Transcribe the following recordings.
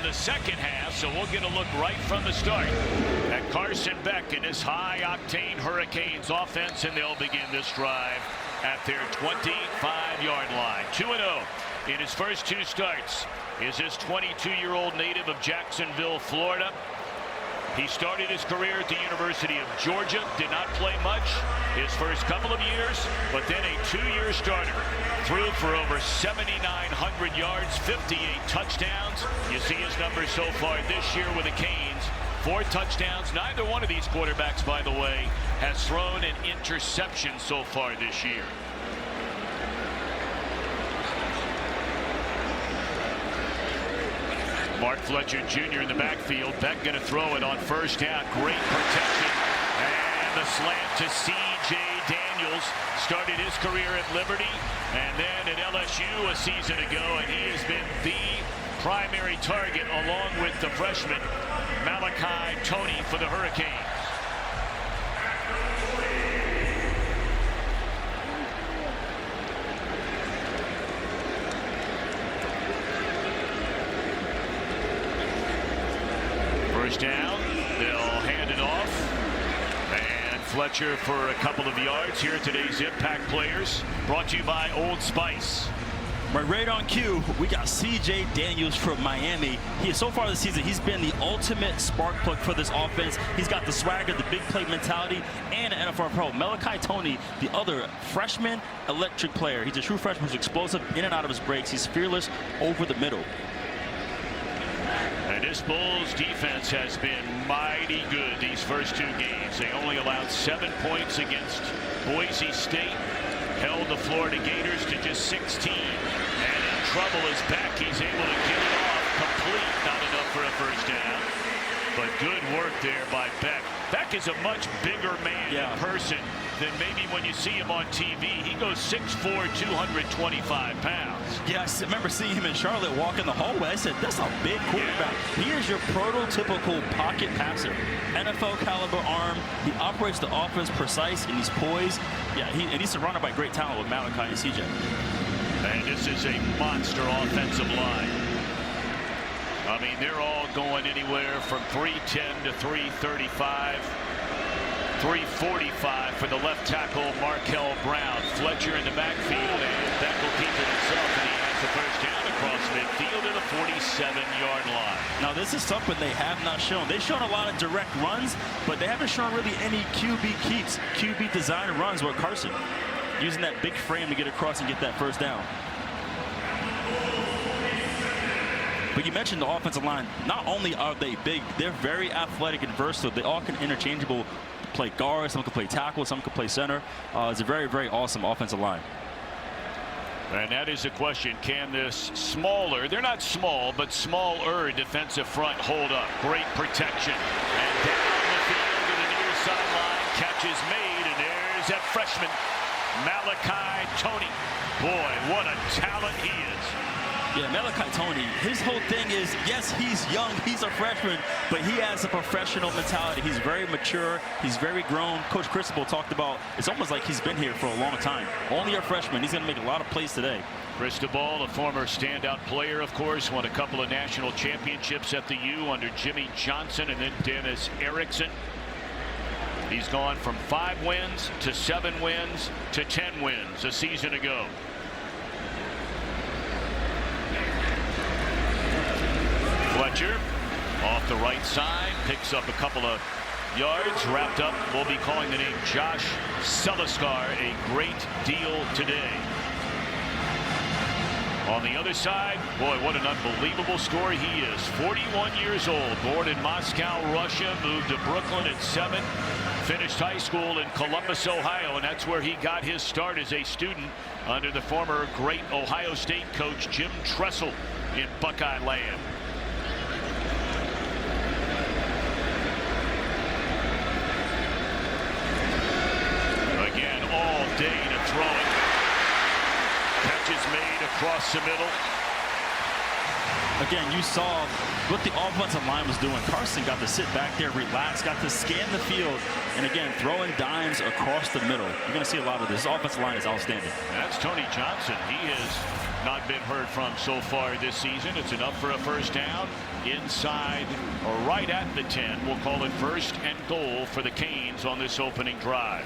the second half, so we'll get a look right from the start at Carson Beck and his high-octane Hurricanes offense, and they'll begin this drive at their 25-yard line. 2-0 in his first two starts is this 22-year-old native of Jacksonville, Florida. He started his career at the University of Georgia, did not play much his first couple of years, but then a two-year starter. Threw for over 7,900 yards, 58 touchdowns. You see his numbers so far this year with the Canes. 4 touchdowns. Neither one of these quarterbacks, by the way, has thrown an interception so far this year. Mark Fletcher Jr. in the backfield. Beck going to throw it on first down. Great protection. And the slant to C.J. Daniels. Started his career at Liberty and then at LSU a season ago. And he has been the primary target along with the freshman Malachi Toney for the Hurricanes. First down, they'll hand it off, and Fletcher for a couple of yards. Here are today's Impact Players, brought to you by Old Spice. Right on cue, we got C.J. Daniels from Miami. So far this season, he's been the ultimate spark plug for this offense. He's got the swagger, the big play mentality, and an NFL pro. Malachi Toney, the other freshman electric player. He's a true freshman who's explosive in and out of his breaks. He's fearless over the middle. And this Bulls defense has been mighty good these first two games. They only allowed 7 points against Boise State. Held the Florida Gators to just 16. And in trouble is Beck. He's able to get it off complete. Not enough for a first down. But good work there by Beck. Beck is a much bigger man in person than maybe when you see him on TV. He goes 6'4", 225 pounds. Yes, I remember seeing him in Charlotte walk in the hallway. I said, that's a big quarterback. He is your prototypical pocket passer. NFL caliber arm. He operates the offense precise and he's poised. Yeah, and he's surrounded by great talent with Malachi and CJ. And this is a monster offensive line. I mean, they're all going anywhere from 310 to 335. 345 for the left tackle, Markel Brown. Fletcher in the backfield, and Beck will keep it himself, and he has the first down across midfield to the 47-yard line. Now, this is something they have not shown. They've shown a lot of direct runs, but they haven't shown really any QB keeps, QB design runs with Carson, using that big frame to get across and get that first down. But you mentioned the offensive line. Not only are they big, they're very athletic and versatile. They all can interchangeable play guard, some can play tackle, some can play center. It's a very, very awesome offensive line. And that is the question. Can this smaller, they're not small, but smaller defensive front hold up? Great protection. And down the field to the near sideline. Catch is made, and there's that freshman, Malachi Toney. Boy, what a talent he is. Yeah, Malachi Toney, his whole thing is, yes, he's young, he's a freshman, but he has a professional mentality. He's very mature, he's very grown. Coach Cristobal talked about, it's almost like he's been here for a long time. Only a freshman, he's going to make a lot of plays today. Cristobal, a former standout player, of course, won a couple of national championships at the U under Jimmy Johnson and then Dennis Erickson. He's gone from 5 wins to 7 wins to 10 wins a season ago. Fletcher off the right side, picks up a couple of yards, wrapped up. We'll be calling the name Josh Seliscar a great deal today. On the other side, boy, what an unbelievable story he is. 41 years old, born in Moscow, Russia, moved to Brooklyn at 7, finished high school in Columbus, Ohio, and that's where he got his start as a student under the former great Ohio State coach Jim Tressel in Buckeye land. All day to throw it. Catch is made across the middle. Again, you saw what the offensive line was doing. Carson got to sit back there, relax, got to scan the field, and again, throwing dimes across the middle. You're going to see a lot of this. This offensive line is outstanding. That's Tony Johnson. He has not been heard from so far this season. It's enough for a first down inside or right at the 10. We'll call it 1st and goal for the Canes on this opening drive.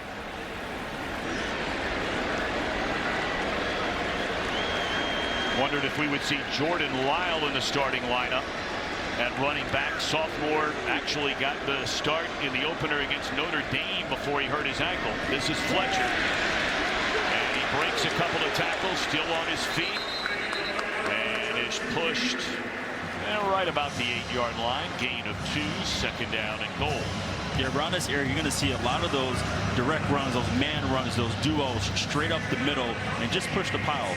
Wondered if we would see Jordan Lyle in the starting lineup at running back. Sophomore actually got the start in the opener against Notre Dame before he hurt his ankle. This is Fletcher. And he breaks a couple of tackles, still on his feet. And is pushed right about the 8-yard line. Gain of 2, 2nd down and goal. Yeah, around this area, you're going to see a lot of those direct runs, those man runs, those duos straight up the middle and just push the pile.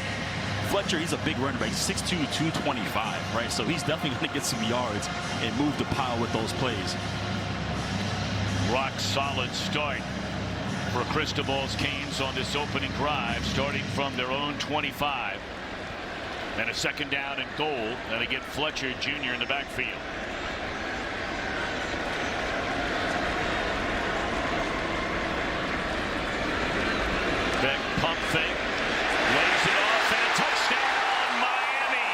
Fletcher, he's a big runner back, 6'2", 225, right? So he's definitely going to get some yards and move the pile with those plays. Rock solid start for Cristobal's Canes on this opening drive, starting from their own 25. And a 2nd down and goal, and they get Fletcher Jr. in the backfield. Beck pump fake, lays it off, and a touchdown, Miami.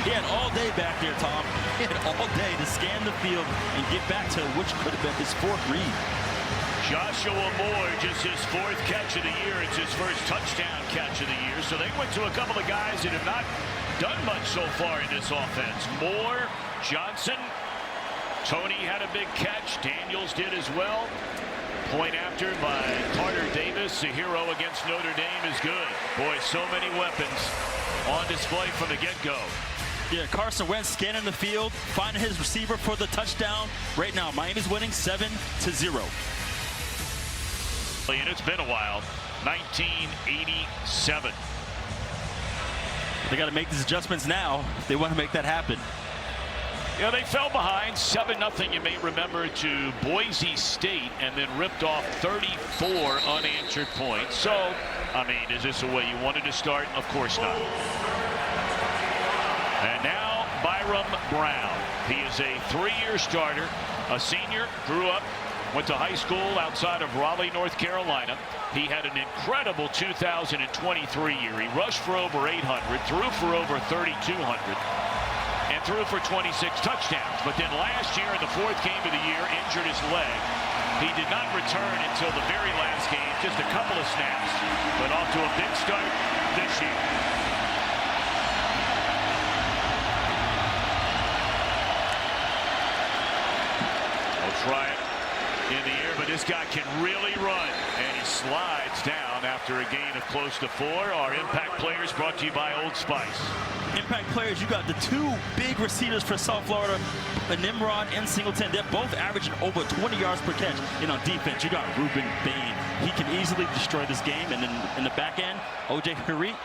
He had all day back there, Tom. He had all day to scan the field and get back to which could have been his 4th read. Joshua Moore, just his 4th catch of the year. It's his first touchdown catch of the year. So they went to a couple of guys that have not done much so far in this offense. Moore, Johnson, Toney had a big catch. Daniels did as well. Point after by Carter Davis. A hero against Notre Dame is good. Boy, so many weapons on display from the get-go. Yeah, Carson Wentz scanning the field, finding his receiver for the touchdown. Right now, Miami's winning 7-0. And it's been a while. 1987. They got to make these adjustments now if they want to make that happen. Yeah, they fell behind 7-0, you may remember, to Boise State, and then ripped off 34 unanswered points. So, I mean, is this the way you wanted to start? Of course not. And now Byram Brown. He is a 3-year starter, a senior, grew up, went to high school outside of Raleigh, North Carolina. He had an incredible 2023 year. He rushed for over 800, threw for over 3,200, and threw for 26 touchdowns. But then last year in the 4th game of the year, injured his leg. He did not return until the very last game, just a couple of snaps, but off to a big start this year. Try it in the air, but this guy can really run, and he slides down after a gain of close to 4. Our impact players brought to you by Old Spice. Impact players, you got the 2 big receivers for South Florida, Nimrod and Singleton. They're both averaging over 20 yards per catch. And on defense, you got Ruben Bain. He can easily destroy this game. And then in the back end, O.J. Harit,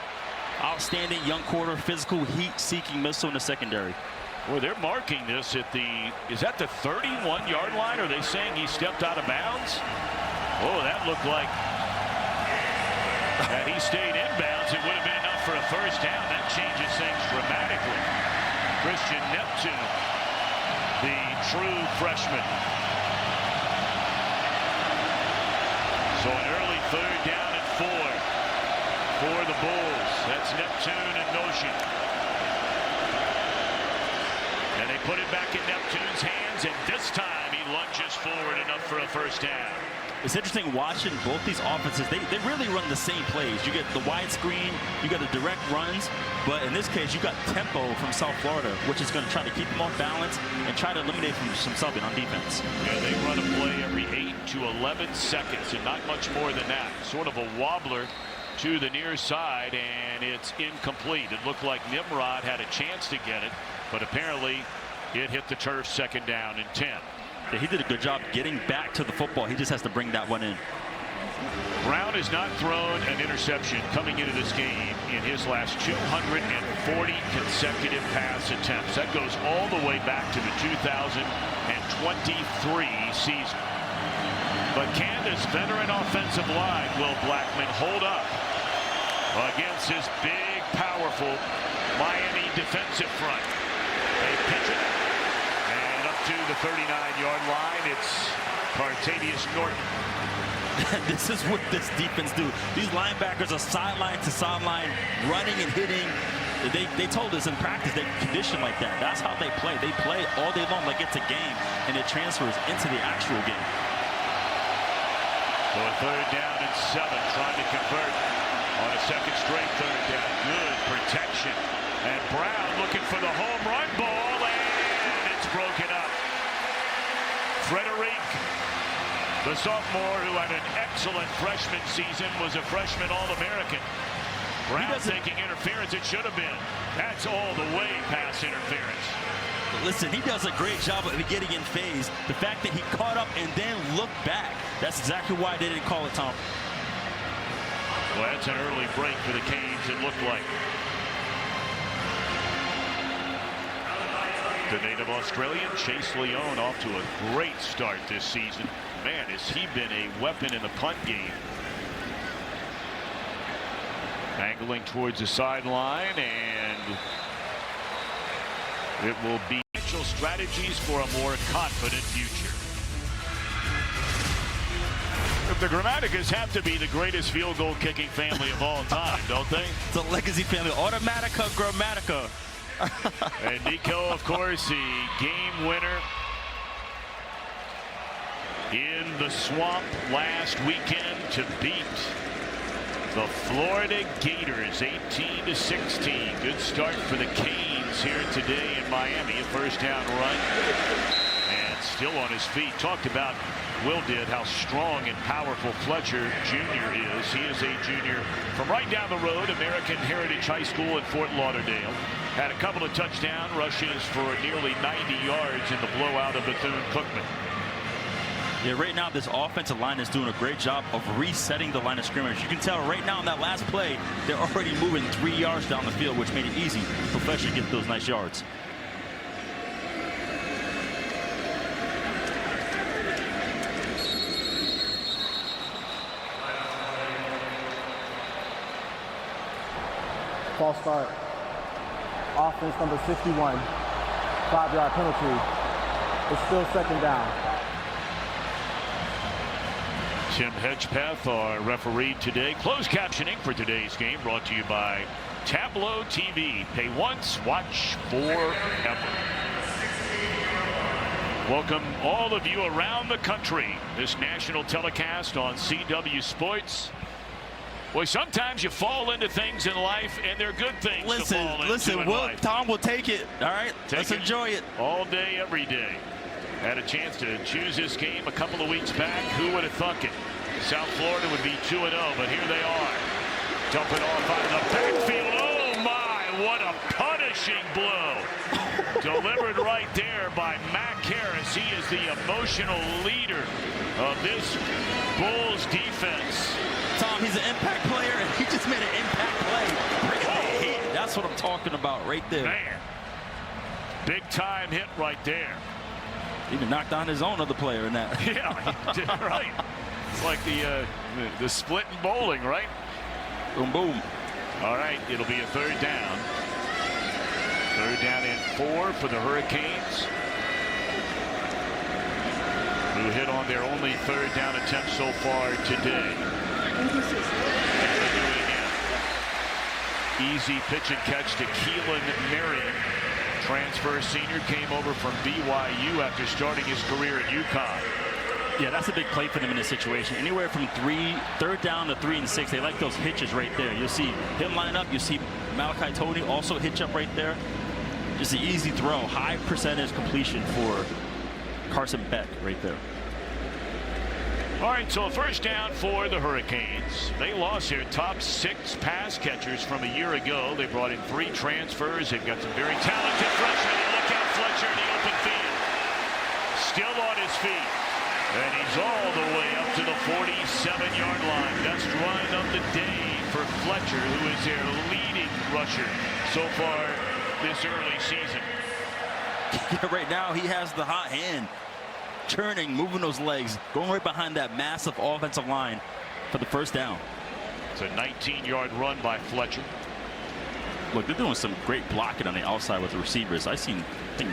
outstanding young quarter, physical, heat-seeking missile in the secondary. Well, they're marking this at the, is that the 31-yard line? Are they saying he stepped out of bounds? Oh, that looked like, had he stayed in bounds, it would have been enough for a first down. That changes things dramatically. Christian Neptune, the true freshman. So an early 3rd down and 4 for the Bulls. That's Neptune in motion. And they put it back in Neptune's hands, and this time he lunges forward enough for a first down. It's interesting watching both these offenses. They really run the same plays. You get the wide screen, you got the direct runs, but in this case, you got tempo from South Florida, which is going to try to keep them off balance and try to eliminate from some subbing on defense. Yeah, they run a play every 8 to 11 seconds, and not much more than that. Sort of a wobbler to the near side, and it's incomplete. It looked like Nimrod had a chance to get it, but apparently it hit the turf. 2nd down and 10. Yeah, he did a good job getting back to the football. He just has to bring that one in. Brown has not thrown an interception coming into this game in his last 240 consecutive pass attempts. That goes all the way back to the 2023 season. But can this veteran offensive line, Will Blackman, hold up against his big, powerful Miami defensive front? They pitch it, and up to the 39-yard line, it's Cartavius Norton. This is what this defense do. These linebackers are sideline to sideline, running and hitting. They told us in practice they condition like that. That's how they play. They play all day long like it's a game, and it transfers into the actual game. For a 3rd down and 7, trying to convert on a second straight 3rd down. Good protection. And Brown looking for the home run ball, and it's broken up. Frederic, the sophomore who had an excellent freshman season, was a freshman All-American. Brown taking interference. It should have been. That's all the way past interference. Listen, he does a great job of getting in phase. The fact that he caught up and then looked back, that's exactly why they didn't call it, Tom. Well, that's an early break for the Canes, it looked like. The native Australian, Chase Leone, off to a great start this season. Man, has he been a weapon in the punt game. Angling towards the sideline, and it will be strategies for a more confident future. The Grammaticas have to be the greatest field goal kicking family of all time, don't they? It's a legacy family. Automatica, Grammatica. And Nico, of course, the game winner in the swamp last weekend to beat the Florida Gators 18-16. Good start for the Canes here today in Miami. A 1st down run, and still on his feet. Talked about, Will did, how strong and powerful Fletcher Jr. is. He is a junior from right down the road, American Heritage High School in Fort Lauderdale. Had a couple of touchdown rushes for nearly 90 yards in the blowout of Bethune-Cookman. Yeah, right now this offensive line is doing a great job of resetting the line of scrimmage. You can tell right now in that last play, they're already moving 3 yards down the field, which made it easy for Fletcher to get those nice yards. False start. Offense number 61. 5-yard penalty. It's still 2nd down. Tim Hedgepeth, our referee today. Closed captioning for today's game brought to you by Tableau TV. Pay once, watch forever. Welcome all of you around the country. This national telecast on CW Sports. Boy, sometimes you fall into things in life, and they're good things to fall into in life. Tom will take it. All right, let's enjoy it. All day, every day. Had a chance to choose this game a couple of weeks back. Who would have thunk it? South Florida would be 2-0, but here they are. Dumping off out of the backfield. Oh, my, what a punishing blow. Delivered right there by Mac Harris. He is the emotional leader of this Bulls defense. Tom, he's an impact player, and he just made an impact play. That's what I'm talking about right there. Man, big time hit right there. He even knocked down his own other player in that. Yeah, he did, right. It's like the split in bowling, right? Boom, boom. All right, it'll be a 3rd down. 3rd down and 4 for the Hurricanes, who hit on their only 3rd down attempt so far today. Easy pitch and catch to Keelan Marion. Transfer senior, came over from BYU after starting his career at UConn. Yeah, that's a big play for them in this situation. Anywhere from 3rd down to 3 and 6. They like those hitches right there. You'll see him line up. You'll see Malachi Toney also hitch up right there. Just an easy throw. High percentage completion for Carson Beck right there. All right, so a 1st down for the Hurricanes. They lost their top 6 pass catchers from a year ago. They brought in 3 transfers. They've got some very talented freshmen. Look out, Fletcher in the open field. Still on his feet. And he's all the way up to the 47-yard line. Best run of the day for Fletcher, who is their leading rusher so far this early season. Right now, he has the hot hand. Turning, moving those legs, going right behind that massive offensive line for the first down. It's a 19-yard run by Fletcher. Look, they're doing some great blocking on the outside with the receivers. I think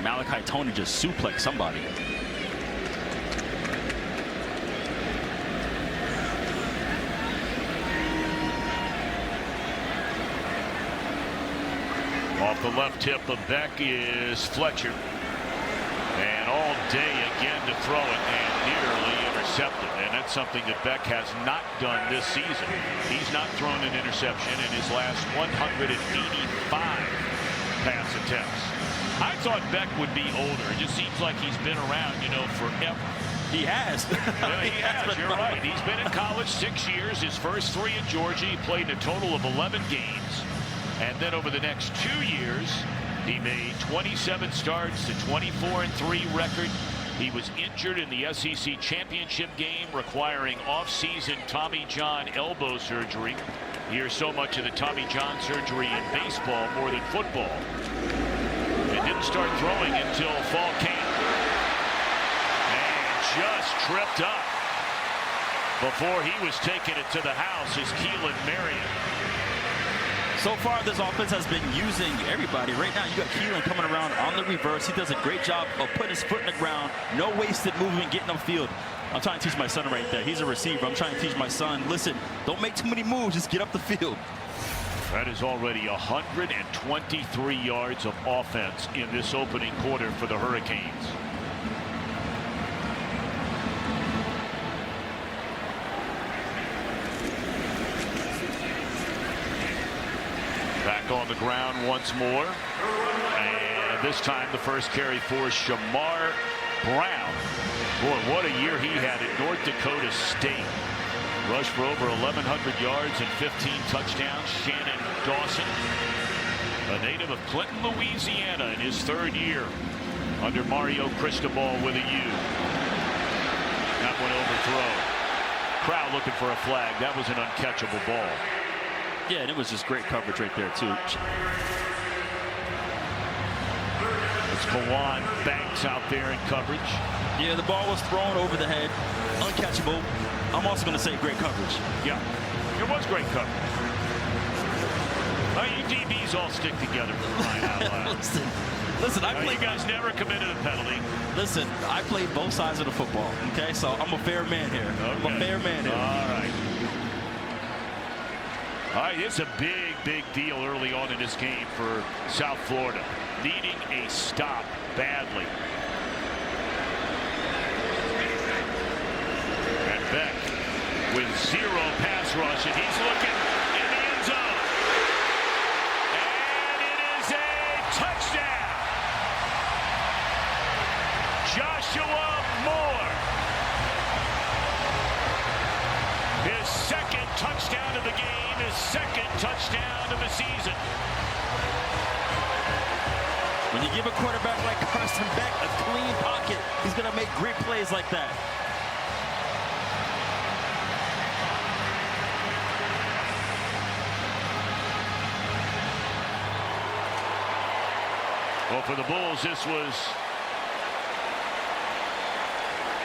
Malachi Toney just suplexed somebody. Off the left hip of Beck is Fletcher. And all day again to throw it and nearly intercepted. And that's something that Beck has not done this season. He's not thrown an interception in his last 185 pass attempts. I thought Beck would be older. It just seems like he's been around, forever. He has. Yeah, he has. You're right. He's been in college 6 years. His first 3 in Georgia. He played a total of 11 games. And then over the next 2 years, he made 27 starts, a 24-3 record. He was injured in the SEC championship game, requiring off-season Tommy John elbow surgery. You hear so much of the Tommy John surgery in baseball more than football. And didn't start throwing until fall camp. And just tripped up before he was taking it to the house is Keelan Marion. So far, this offense has been using everybody. Right now, you got Keelan coming around on the reverse. He does a great job of putting his foot in the ground. No wasted movement, getting upfield. I'm trying to teach my son right there. He's a receiver. I'm trying to teach my son, listen, don't make too many moves. Just get up the field. That is already 123 yards of offense in this opening quarter for the Hurricanes. Back on the ground once more. And this time the first carry for Shamar Brown. Boy, what a year he had at North Dakota State. Rushed for over 1,100 yards and 15 touchdowns. Shannon Dawson, a native of Clinton, Louisiana, in his 3rd year under Mario Cristobal with a U. That one overthrown. Crowd looking for a flag. That was an uncatchable ball. Yeah, and it was just great coverage right there, too. It's Kawan Banks out there in coverage. Yeah, the ball was thrown over the head. Uncatchable. I'm also going to say great coverage. Yeah, it was great coverage. You DBs all stick together for crying out loud. Listen, you guys never committed a penalty. Listen, I played both sides of the football, okay? So I'm a fair man here. Okay. I'm a fair man here. All right. All right, it's a big deal early on in this game for South Florida, needing a stop badly. And Beck with 0 pass rush, and he's looking in the end zone. And it is a touchdown. Joshua Moore. His 2nd touchdown of the game, his 2nd touchdown of the season. When you give a quarterback like Carson Beck a clean pocket, he's going to make great plays like that. Well, for the Bulls, this was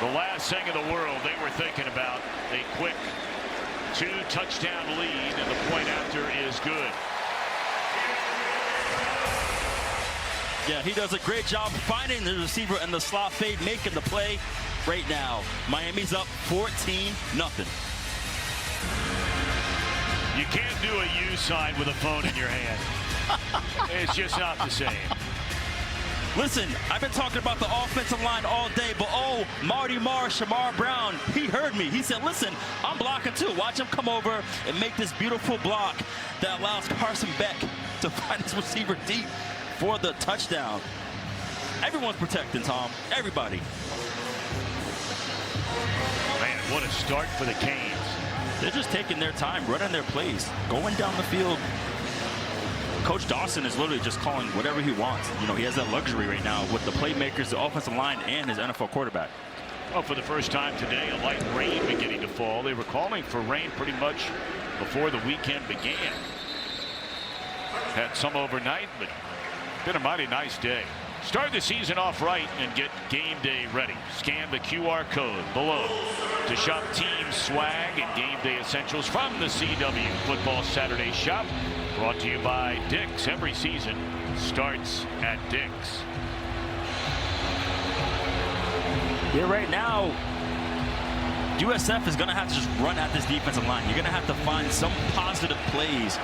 the last thing in the world they were thinking about. A quick 2-touchdown lead, and the point after is good. Yeah, he does a great job finding the receiver and the slot fade, making the play right now. Miami's up 14-0. You can't do a U sign with a phone in your hand. It's just not the same. Listen, I've been talking about the offensive line all day, but Marty Marr, Shamar Brown, he heard me. He said, listen, I'm blocking too. Watch him come over and make this beautiful block that allows Carson Beck to find his receiver deep for the touchdown. Everyone's protecting, Tom. Everybody. Man, what a start for the Canes. They're just taking their time, running their plays, going down the field. Coach Dawson is literally just calling whatever he wants. You know, he has that luxury right now with the playmakers, the offensive line, and his NFL quarterback. Well, for the first time today, a light rain beginning to fall. They were calling for rain pretty much before the weekend began. Had some overnight, but been a mighty nice day. Start the season off right and get game day ready. Scan the QR code below to shop team swag and game day essentials from the CW Football Saturday Shop. Brought to you by Dick's. Every season starts at Dick's. Yeah, right now, USF is going to have to just run at this defensive line. You're going to have to find some positive plays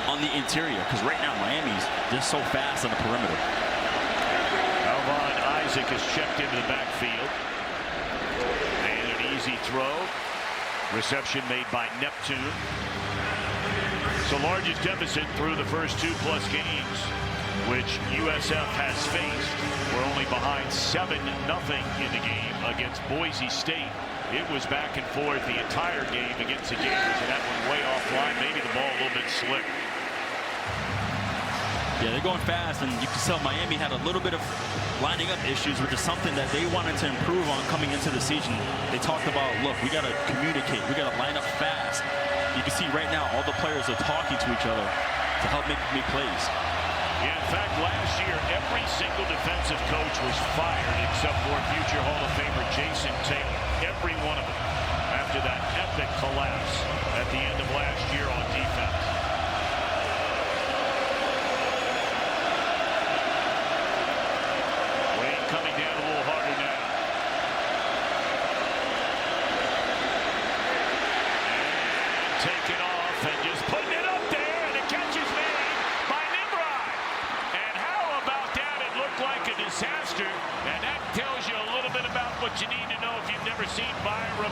on the interior, because right now Miami's just so fast on the perimeter. Isaac is checked into the backfield. And an easy throw. Reception made by Neptune. So largest deficit through the first 2+ games, which USF has faced. We're only behind 7-0 in the game against Boise State. It was back and forth the entire game against the Gators, and that went way offline. Maybe the ball a little bit slick. Yeah, they're going fast, and you can tell Miami had a little bit of lining up issues, which is something that they wanted to improve on coming into the season. They talked about, look, we got to communicate. We got to line up fast. You can see right now all the players are talking to each other to help make plays. Yeah, in fact, last year, every single defensive coach was fired except for future Hall of Famer Jason Taylor. Every one of them after that epic collapse at the end of last year on defense. Coming down a little harder now. And taking off and just putting it up there, and the catch is made by Nimrod. And how about that? It looked like a disaster, and that tells you a little bit about what you need to know if you've never seen Byram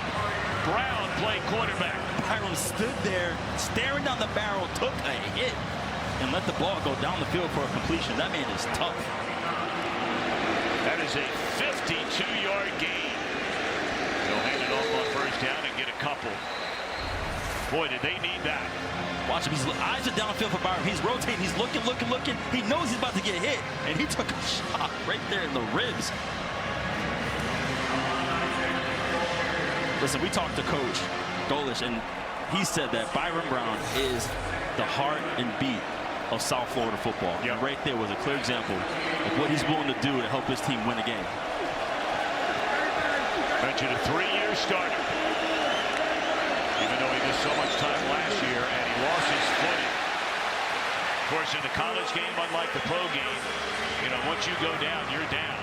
Brown play quarterback. Byram stood there staring down the barrel, took a hit, and let the ball go down the field for a completion. That man is tough. That is a 52-yard gain. They'll hand it off on first down and get a couple. Boy, did they need that. Watch him. His eyes are downfield for Byram. He's rotating. He's looking. He knows he's about to get hit, and he took a shot right there in the ribs. Listen, we talked to Coach Golish, and he said that Byram Brown is the heart and beat of South Florida football. Yep. And right there was a clear example of what he's willing to do to help his team win a game. Mentioned a 3-year starter. Even though he missed so much time last year and he lost his footing. Of course, in the college game, unlike the pro game, you know, once you go down, you're down.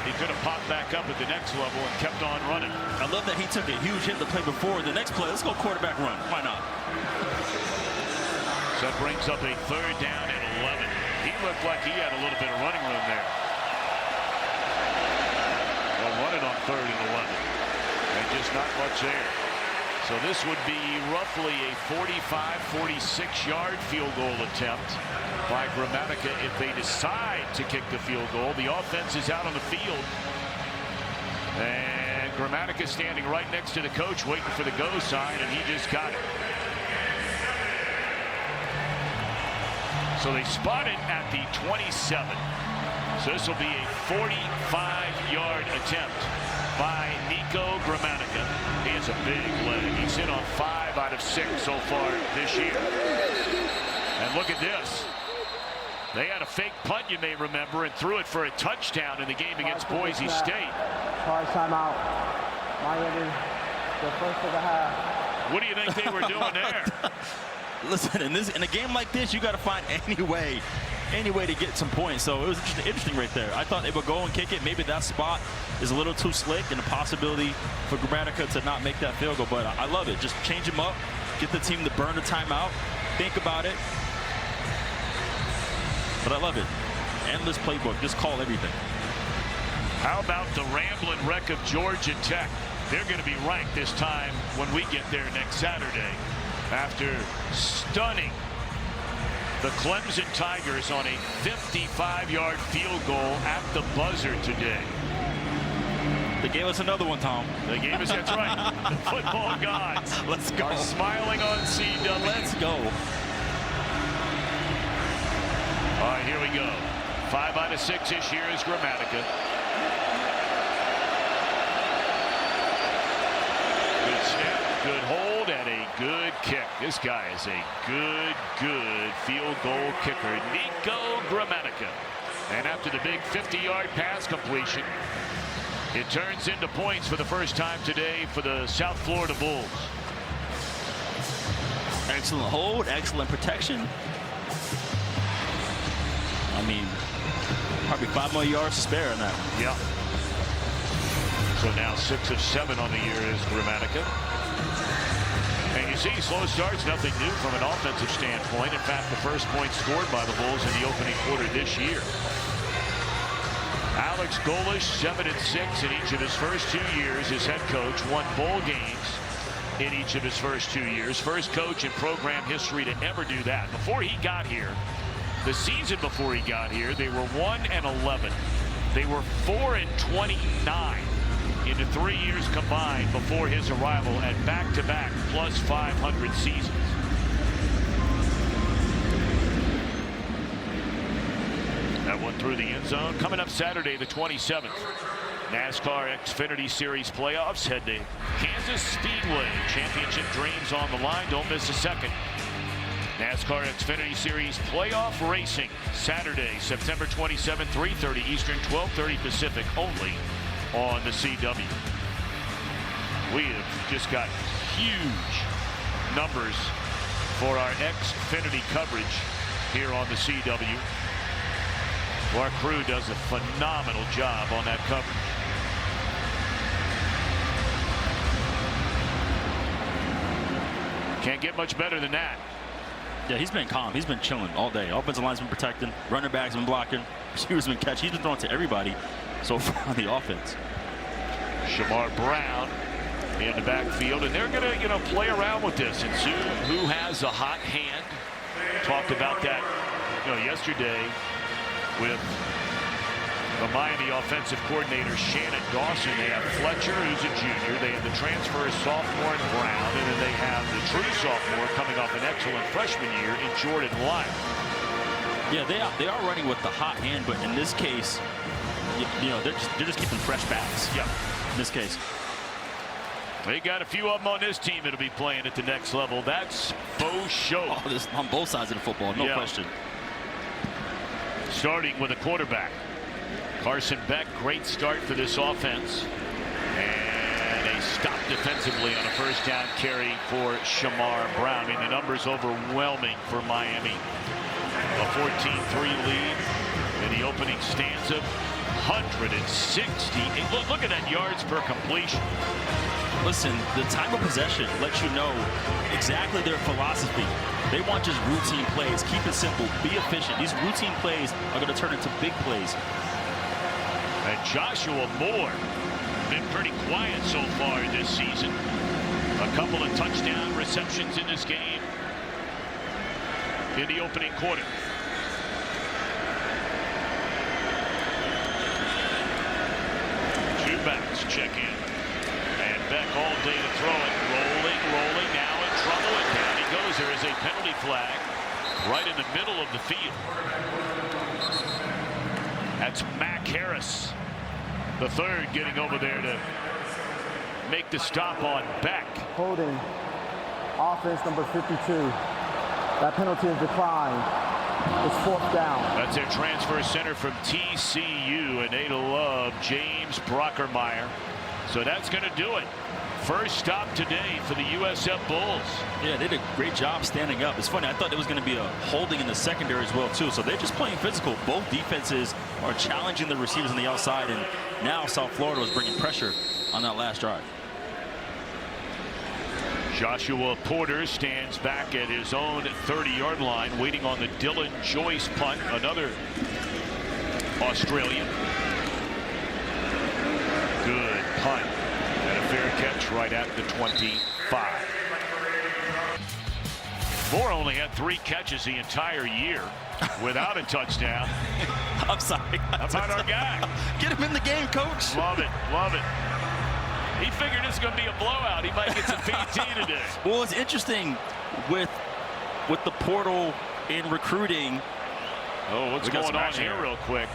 He could have popped back up at the next level and kept on running. I love that he took a huge hit the play before. The next play, let's go quarterback run. Why not? So that brings up a 3rd down and 11. He looked like he had a little bit of running room there. Well, running on 3rd and 11. And just not much there. So this would be roughly a 45-46-yard field goal attempt by Gramatica if they decide to kick the field goal. The offense is out on the field. And Gramatica standing right next to the coach waiting for the go sign, and he just got it. So they spot it at the 27. So this will be a 45-yard attempt by Nico Gramatica. He has a big leg. He's hit on 5 out of 6 so far this year. And look at this. They had a fake punt, you may remember, and threw it for a touchdown in the game against Boise State. Hard timeout. Miami, the first of the half. What do you think they were doing there? Listen, in a game like this, you got to find any way to get some points. So it was interesting right there. I thought they would go and kick it. Maybe that spot is a little too slick and a possibility for Gramatica to not make that field goal. But I love it. Just change them up, get the team to burn the timeout, think about it. But I love it. Endless playbook. Just call everything. How about the rambling wreck of Georgia Tech? They're going to be ranked this time when we get there next Saturday. After stunning the Clemson Tigers on a 55-yard field goal at the buzzer today. They gave us another one, Tom. They gave us, that's right. The football gods Let's go. are smiling on CW. Let's go. All right, here we go. 5 out of 6 this year is Gramatica. good hold and a good kick. This guy is a good field goal kicker, Nico Gramatica. And after the big 50-yard pass completion, it turns into points for the first time today for the South Florida Bulls. Excellent hold, excellent protection. I mean, probably 5 more yards to spare on that one. Yeah. So now 6 of 7 on the year is Gramatica. And you see, slow starts, nothing new from an offensive standpoint. In fact, the first point scored by the Bulls in the opening quarter this year. Alex Golesh, 7-6 in each of his first 2 years as head coach. Won bowl games in each of his first 2 years. First coach in program history to ever do that. Before he got here, the season before he got here, they were 1-11. They were 4-29 in the 3 years combined before his arrival at back-to-back plus 500 seasons. That one through the end zone. Coming up Saturday the 27th. NASCAR Xfinity Series playoffs head to Kansas Speedway. Championship dreams on the line. Don't miss a second. NASCAR Xfinity Series playoff racing Saturday, September 27th, 3:30 Eastern, 12:30 Pacific, only on the CW. We have just got huge numbers for our Xfinity coverage here on the CW. Our crew does a phenomenal job on that coverage. Can't get much better than that. Yeah, he's been calm. He's been chilling all day. Offensive line's been protecting. Running backs been blocking. Receivers been catching. He's been throwing to everybody so far on the offense. Shamar Brown in the backfield, and they're going to, play around with this and see who has a hot hand. Talked about that, yesterday with the Miami offensive coordinator Shannon Dawson. They have Fletcher, who's a junior. They have the transfer sophomore in Brown, and then they have the true sophomore coming off an excellent freshman year in Jordan Lyle. Yeah, they are running with the hot hand, but in this case, they're just keeping fresh backs. Yeah. In this case. They got a few of them on this team that'll be playing at the next level. That's faux show. Oh, this on both sides of the football, no question. Starting with a quarterback. Carson Beck, great start for this offense. And a stop defensively on a first down carry for Shamar Brown. I mean, the number's overwhelming for Miami. A 14-3 lead in the opening stanza. 160. Look at that yards per completion. Listen, the time of possession lets you know exactly their philosophy. They want just routine plays. Keep it simple. Be efficient. These routine plays are going to turn into big plays. And Joshua Moore been pretty quiet so far this season. A couple of touchdown receptions in this game in the opening quarter. Two backs check in. And Beck all day to throw it. Rolling, now in trouble, and down he goes. There is a penalty flag right in the middle of the field. That's Mac Harris, the third, getting over there to make the stop on Beck. Holding offense number 52. That penalty is declined. It's 4th down. That's their transfer center from TCU, and they love James Brockermeyer. So that's going to do it. First stop today for the USF Bulls. Yeah, they did a great job standing up. It's funny, I thought there was going to be a holding in the secondary as well, too. So they're just playing physical. Both defenses are challenging the receivers on the outside, and now South Florida was bringing pressure on that last drive. Joshua Porter stands back at his own 30-yard line, waiting on the Dylan Joyce punt, another Australian. Good punt and a fair catch right at the 25. Moore only had 3 catches the entire year without a touchdown. I'm sorry. How about our guy? Get him in the game, coach. Love it, love it. He figured it's going to be a blowout. He might get some PT today. Well, it's interesting with the portal in recruiting. Oh, what's going on here real quick?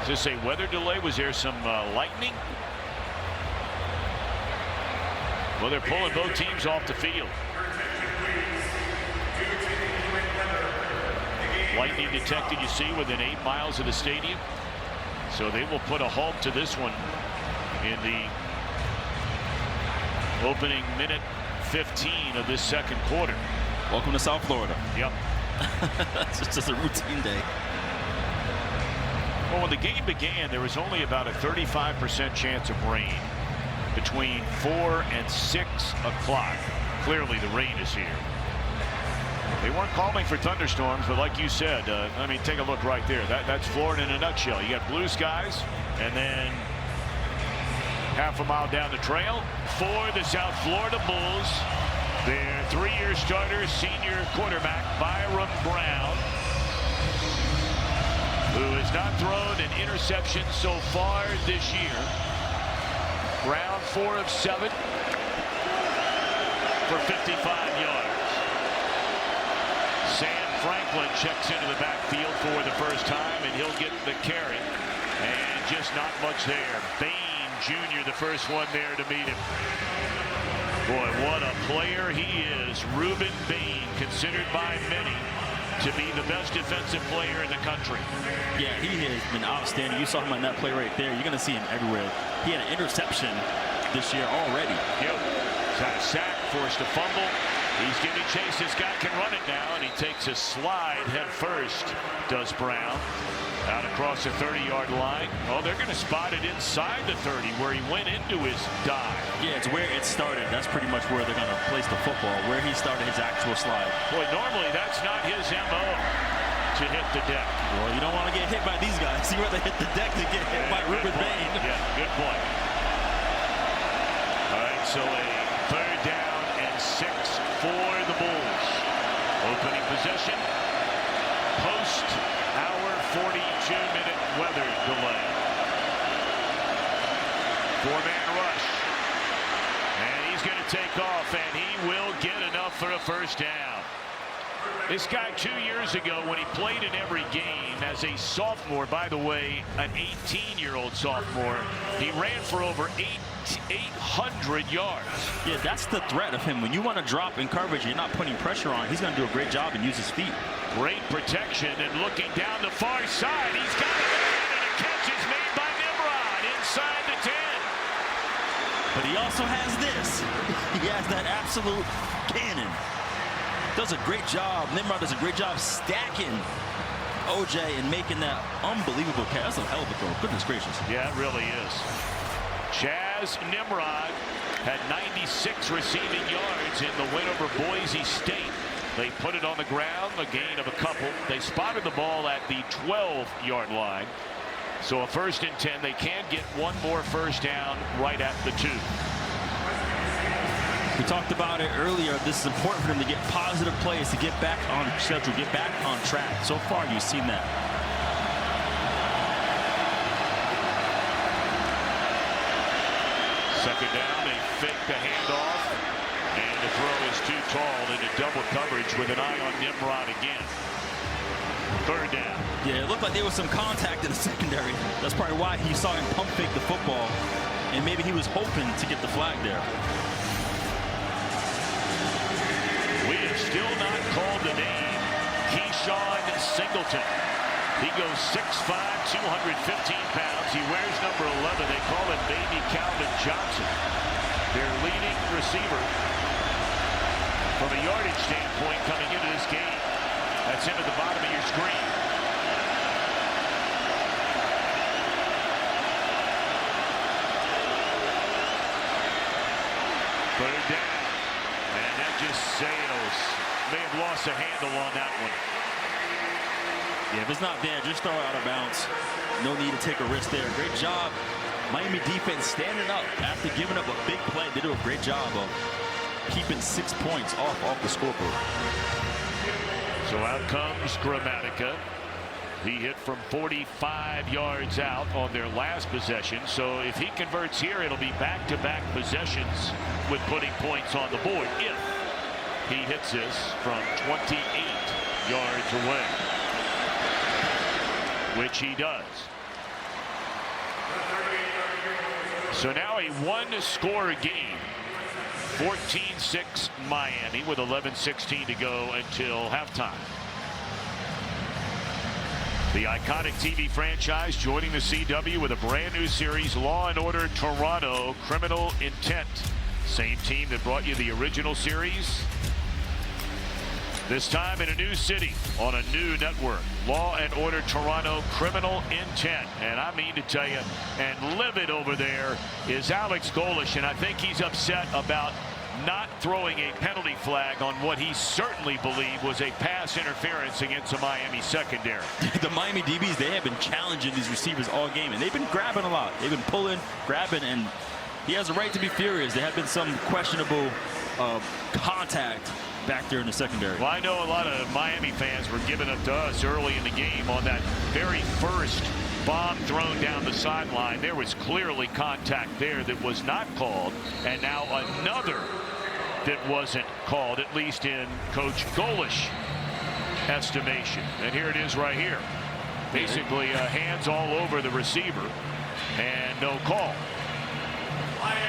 Is this a weather delay? Was there some lightning? Well, they're pulling both teams off the field. Lightning detected, you see, within 8 miles of the stadium. So they will put a halt to this one in the opening minute 15 of this second quarter. Welcome to South Florida. Yep. It's just a routine day. Well, when the game began, there was only about a 35% chance of rain between 4 and 6 o'clock. Clearly, the rain is here. They weren't calling for thunderstorms, but like you said, I mean, take a look right there. That's Florida in a nutshell. You got blue skies, and then half a mile down the trail for the South Florida Bulls. Their 3-year starter, senior quarterback Byram Brown, who has not thrown an interception so far this year. Brown 4 of 7 for 55 yards. Sam Franklin checks into the backfield for the first time, and he'll get the carry. And just not much there. Bain Jr., the first one there to meet him. Boy, what a player he is. Ruben Bain, considered by many to be the best defensive player in the country. Yeah, he has been outstanding. You saw him on that play right there. You're going to see him everywhere. He had an interception this year already. Yep. Got a sack, forced a fumble. He's giving chase. This guy can run it now, and he takes a slide head first, does Brown. Out across the 30-yard line. Oh, they're going to spot it inside the 30 where he went into his dive. Yeah, it's where it started. That's pretty much where they're going to place the football, where he started his actual slide. Boy, normally that's not his MO to hit the deck. Well, you don't want to get hit by these guys. You rather hit the deck than get hit by Ruben Bain. Yeah, good point. All right, so a 3rd down and 6 for the Bulls. Opening possession. Post hour 42-minute weather delay. 4-man rush. And he's going to take off, and he will get enough for a first down. This guy 2 years ago, when he played in every game as a sophomore, by the way, an 18-year-old sophomore, he ran for over 800 yards. Yeah, that's the threat of him. When you want to drop in coverage, you're not putting pressure on. He's going to do a great job and use his feet. Great protection, and looking down the far side, he's got it again, and a catch is made by Nimrod inside the 10. But he also has this. He has that absolute cannon. Does a great job. Nimrod does a great job stacking OJ and making that unbelievable catch. That's a hell of a throw. Goodness gracious. Yeah, it really is. Chaz Nimrod had 96 receiving yards in the win over Boise State. They put it on the ground, a gain of a couple. They spotted the ball at the 12-yard line. So a 1st and 10. They can get one more first down right at the 2. We talked about it earlier. This is important for them to get positive plays, to get back on schedule, get back on track. So far, you've seen that. Second down, they fake the handoff, and the throw is too tall into double coverage with an eye on Nimrod again. 3rd down. Yeah, it looked like there was some contact in the secondary. That's probably why he saw him pump fake the football, and maybe he was hoping to get the flag there. We have still not called the name Keyshawn Singleton. He goes 6'5", 215 pounds. He wears number 11. They call him Baby Calvin Johnson. Their leading receiver from a yardage standpoint coming into this game. That's him at the bottom of your screen. Third down. And that just sails. May have lost a handle on that one. Yeah, if it's not there, just throw it out of bounds. No need to take a risk there. Great job. Miami defense standing up after giving up a big play. They do a great job of keeping 6 points off the scoreboard. So out comes Gramatica. He hit from 45 yards out on their last possession. So if he converts here, it'll be back-to-back possessions with putting points on the board if he hits this from 28 yards away, which he does. So now a one-score game. 14-6 Miami with 11:16 to go until halftime. The iconic TV franchise joining the CW with a brand new series, Law & Order Toronto Criminal Intent. Same team that brought you the original series. This time in a new city on a new network. Law & Order Toronto Criminal Intent. And I mean to tell you, and livid over there is Alex Golesh, and I think he's upset about not throwing a penalty flag on what he certainly believed was a pass interference against the Miami secondary. The Miami DBs, they have been challenging these receivers all game, and they've been grabbing a lot. They've been pulling, grabbing, and he has a right to be furious. There have been some questionable contact back there in the secondary. Well, I know a lot of Miami fans were giving up to us early in the game on that very first bomb thrown down the sideline. There was clearly contact there that was not called, and now another that wasn't called, at least in Coach Golesh estimation. And here it is right here. Basically hands all over the receiver and no call.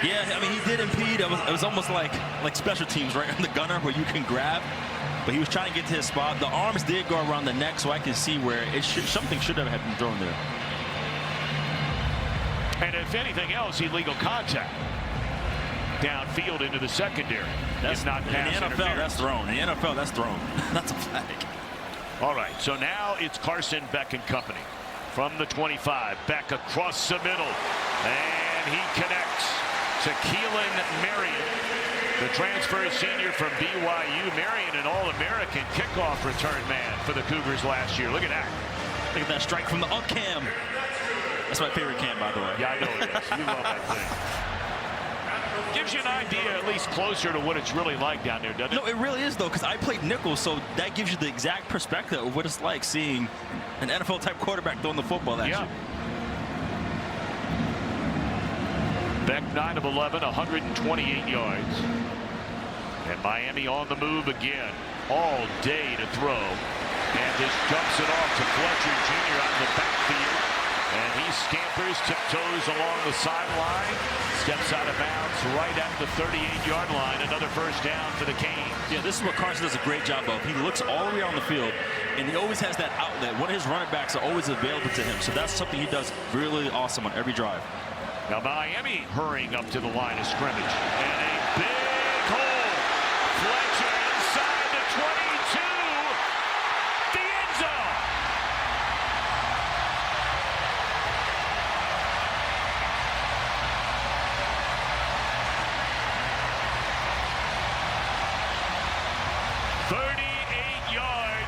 Yeah, I mean, he did impede. It was almost like special teams, right, on the gunner where you can grab. But he was trying to get to his spot. The arms did go around the neck, so I can see where something should have been thrown there. And if anything else, illegal contact downfield into the secondary. That's not pass in the NFL, interference. that's thrown. In the NFL, that's thrown. That's a flag. All right, so now it's Carson Beck and company. From the 25, Beck across the middle. And he connects to Keelan Marion, the transfer senior from BYU. Marion, an All-American kickoff return man for the Cougars last year. Look at that. Look at that strike from the up cam. That's my favorite cam, by the way. Yeah, I know it is. You love that thing. Gives you an idea, at least closer to what it's really like down there, doesn't it? No, it really is, though, because I played nickel, so that gives you the exact perspective of what it's like seeing an NFL-type quarterback throwing the football that year. Beck 9 of 11, 128 yards. And Miami on the move again, all day to throw. And just dumps it off to Fletcher Jr. out in the backfield. And he scampers, tiptoes along the sideline, steps out of bounds right at the 38-yard line. Another first down for the Canes. Yeah, this is what Carson does a great job of. He looks all the way on the field, and he always has that outlet. One of his running backs are always available to him, so that's something he does really awesome on every drive. Now Miami hurrying up to the line of scrimmage. And a big hole. Fletcher inside the 22. The end zone.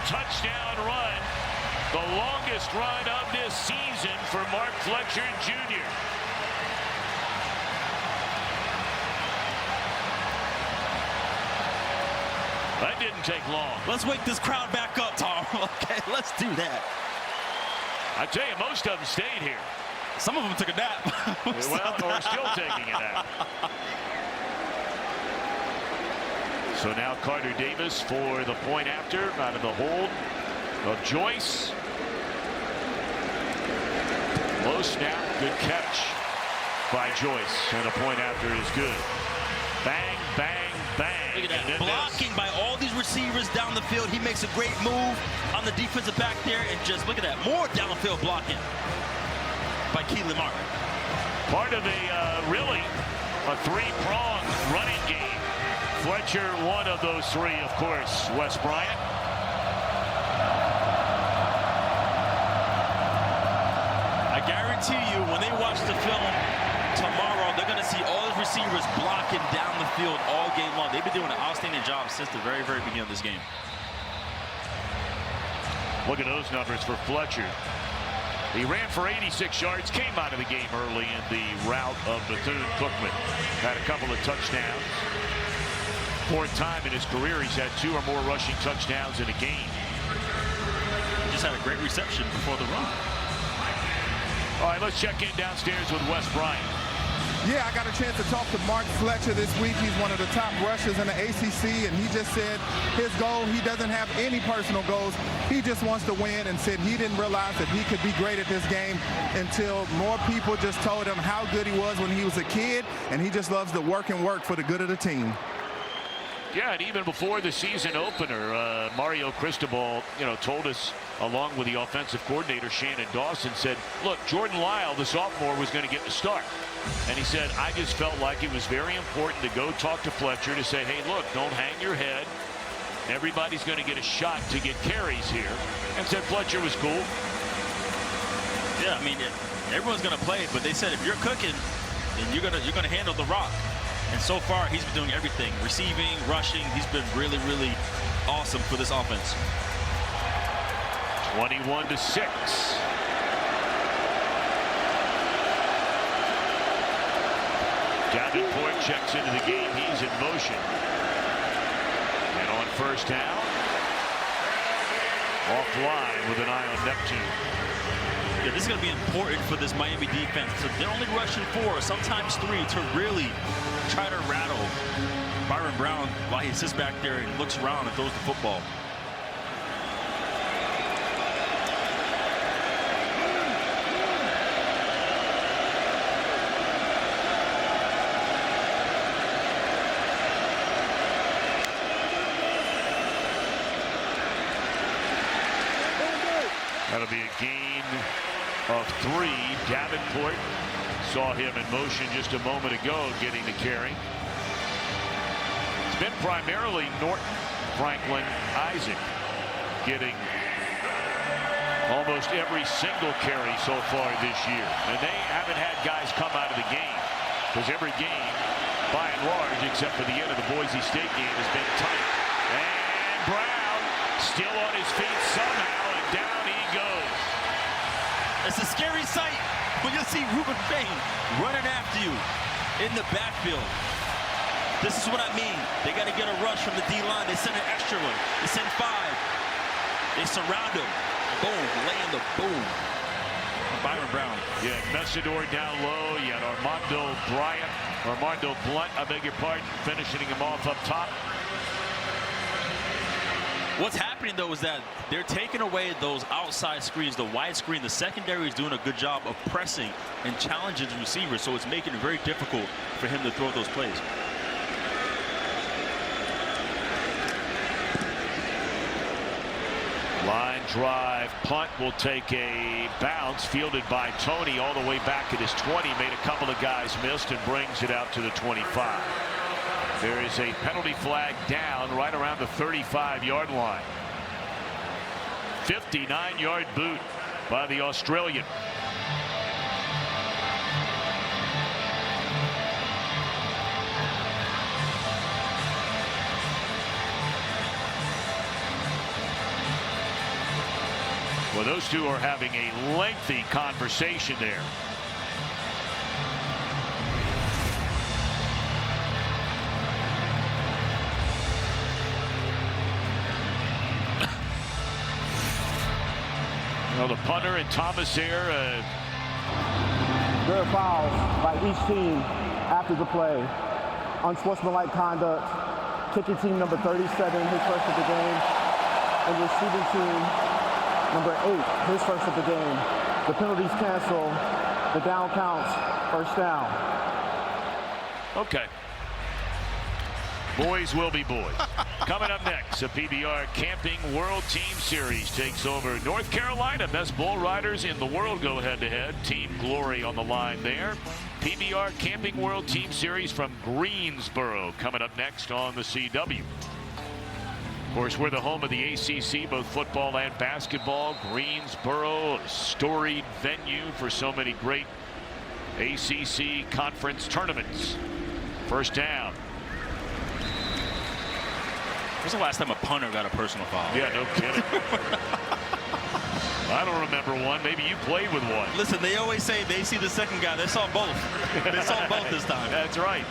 Touchdown run, the longest run of this season for Mark Fletcher Jr. That didn't take long. Let's wake this crowd back up, Tom. Okay, let's do that. I tell you, most of them stayed here. Some of them took a nap. Well, or still taking a nap. So now Carter Davis for the point after out of the hold of Joyce. Low snap, good catch by Joyce, and a point after is good. Bang, bang, bang. Look at that, blocking by all these receivers down the field. He makes a great move on the defensive back there, and just look at that, more downfield blocking by Keelan Martin. Part of really a three-pronged running game. Fletcher, one of those three, of course. Wes Bryant. I guarantee you, when they watch the film tomorrow, they're going to see all the receivers blocking down the field all game long. They've been doing an outstanding job since the very, very beginning of this game. Look at those numbers for Fletcher. He ran for 86 yards, came out of the game early in the rout of Bethune-Cookman. Had a couple of touchdowns. Fourth time in his career he's had 2 or more rushing touchdowns in a game. He just had a great reception before the run. All right, let's check in downstairs with Wes Bryant. Yeah, I got a chance to talk to Mark Fletcher this week. He's one of the top rushers in the ACC, and he just said his goal, he doesn't have any personal goals. He just wants to win, and said he didn't realize that he could be great at this game until more people just told him how good he was when he was a kid, and he just loves to work and work for the good of the team. Yeah, and even before the season opener, Mario Cristobal, told us, along with the offensive coordinator, Shannon Dawson, said, look, Jordan Lyle, the sophomore, was going to get the start. And he said, I just felt like it was very important to go talk to Fletcher to say, hey, look, don't hang your head. Everybody's going to get a shot to get carries here. And said Fletcher was cool. Yeah, I mean, everyone's going to play, but they said if you're cooking, then you're gonna handle the rock. And so far, he's been doing everything. Receiving, rushing. He's been really, really awesome for this offense. 21-6. Davenport checks into the game. He's in motion. And on first down, offline with an eye on Neptune. Yeah, this is going to be important for this Miami defense. So they're only rushing 4, sometimes 3, to really try to rattle Byron Brown while he sits back there and looks around and throws the football. That'll be a gain of 3. Davenport saw him in motion just a moment ago, getting the carry. It's been primarily Norton, Franklin, Isaac getting almost every single carry so far this year. And they haven't had guys come out of the game, because every game, by and large, except for the end of the Boise State game, has been tight. And Brown still on his feet somehow, and down he goes. It's a scary sight when you see Ruben Fain running after you in the backfield. This is what I mean. They got to get a rush from the D-line. They send an extra one. They send 5. They surround him. Boom, laying the boom. Byron Brown. Yeah, Messidor down low. You had Armando Blunt, I beg your pardon, finishing him off up top. What's happening, though, is that they're taking away those outside screens, the wide screen. The secondary is doing a good job of pressing and challenging the receivers, so it's making it very difficult for him to throw those plays. Line drive, punt will take a bounce, fielded by Toney all the way back at his 20. Made a couple of guys missed and brings it out to the 25. There is a penalty flag down right around the 35-yard line. 59-yard boot by the Australian. Well, those two are having a lengthy conversation there. Well, the punter and Thomas here. There are fouls by each team after the play. Unsportsmanlike conduct. Kicking team number 37, his first of the game. And receiving team number 8, his first of the game. The penalties cancel. The down counts. First down. Okay. Boys will be boys. Coming up next, a PBR Camping World Team Series takes over North Carolina. Best bull riders in the world go head-to-head. Team Glory on the line there. PBR Camping World Team Series from Greensboro coming up next on the CW. Of course, we're the home of the ACC, both football and basketball. Greensboro, a storied venue for so many great ACC conference tournaments. First down. When's the last time a punter got a personal foul? Yeah, no kidding. I don't remember one. Maybe you played with one. Listen, they always say they see the second guy. They saw both. They saw both this time. That's right.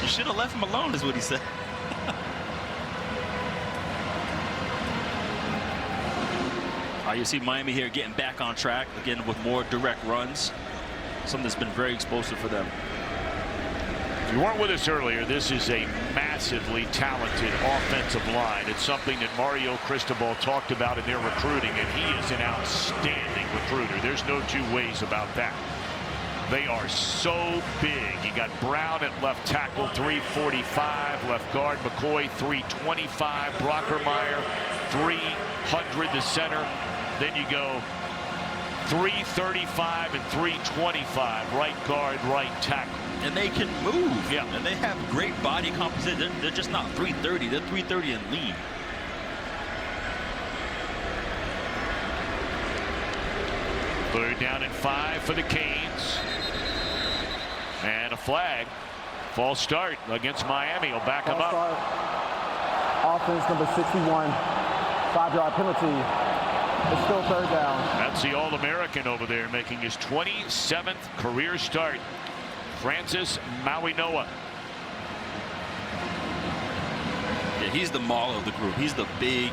You should have left him alone, is what he said. All right, you see Miami here getting back on track, again with more direct runs. something that's been very explosive for them. If you weren't with us earlier, this is a massively talented offensive line. It's something that Mario Cristobal talked about in their recruiting, and he is an outstanding recruiter. There's no two ways about that. They are so big. You got Brown at left tackle, 345. Left guard McCoy, 325. Brockermeyer, 300 the center. Then you go 335 and 325. Right guard, right tackle. And they can move. Yeah. And they have great body composition. They're just not 330. They're 330 and lean. Third down and 5 for the Canes. And a flag. False start against Miami. Will back them up. Offense number 61. 5-yard penalty. It's still third down. That's the All-American over there making his 27th career start. Francis Mauinoa. Yeah, he's the mauler of the group. He's the big,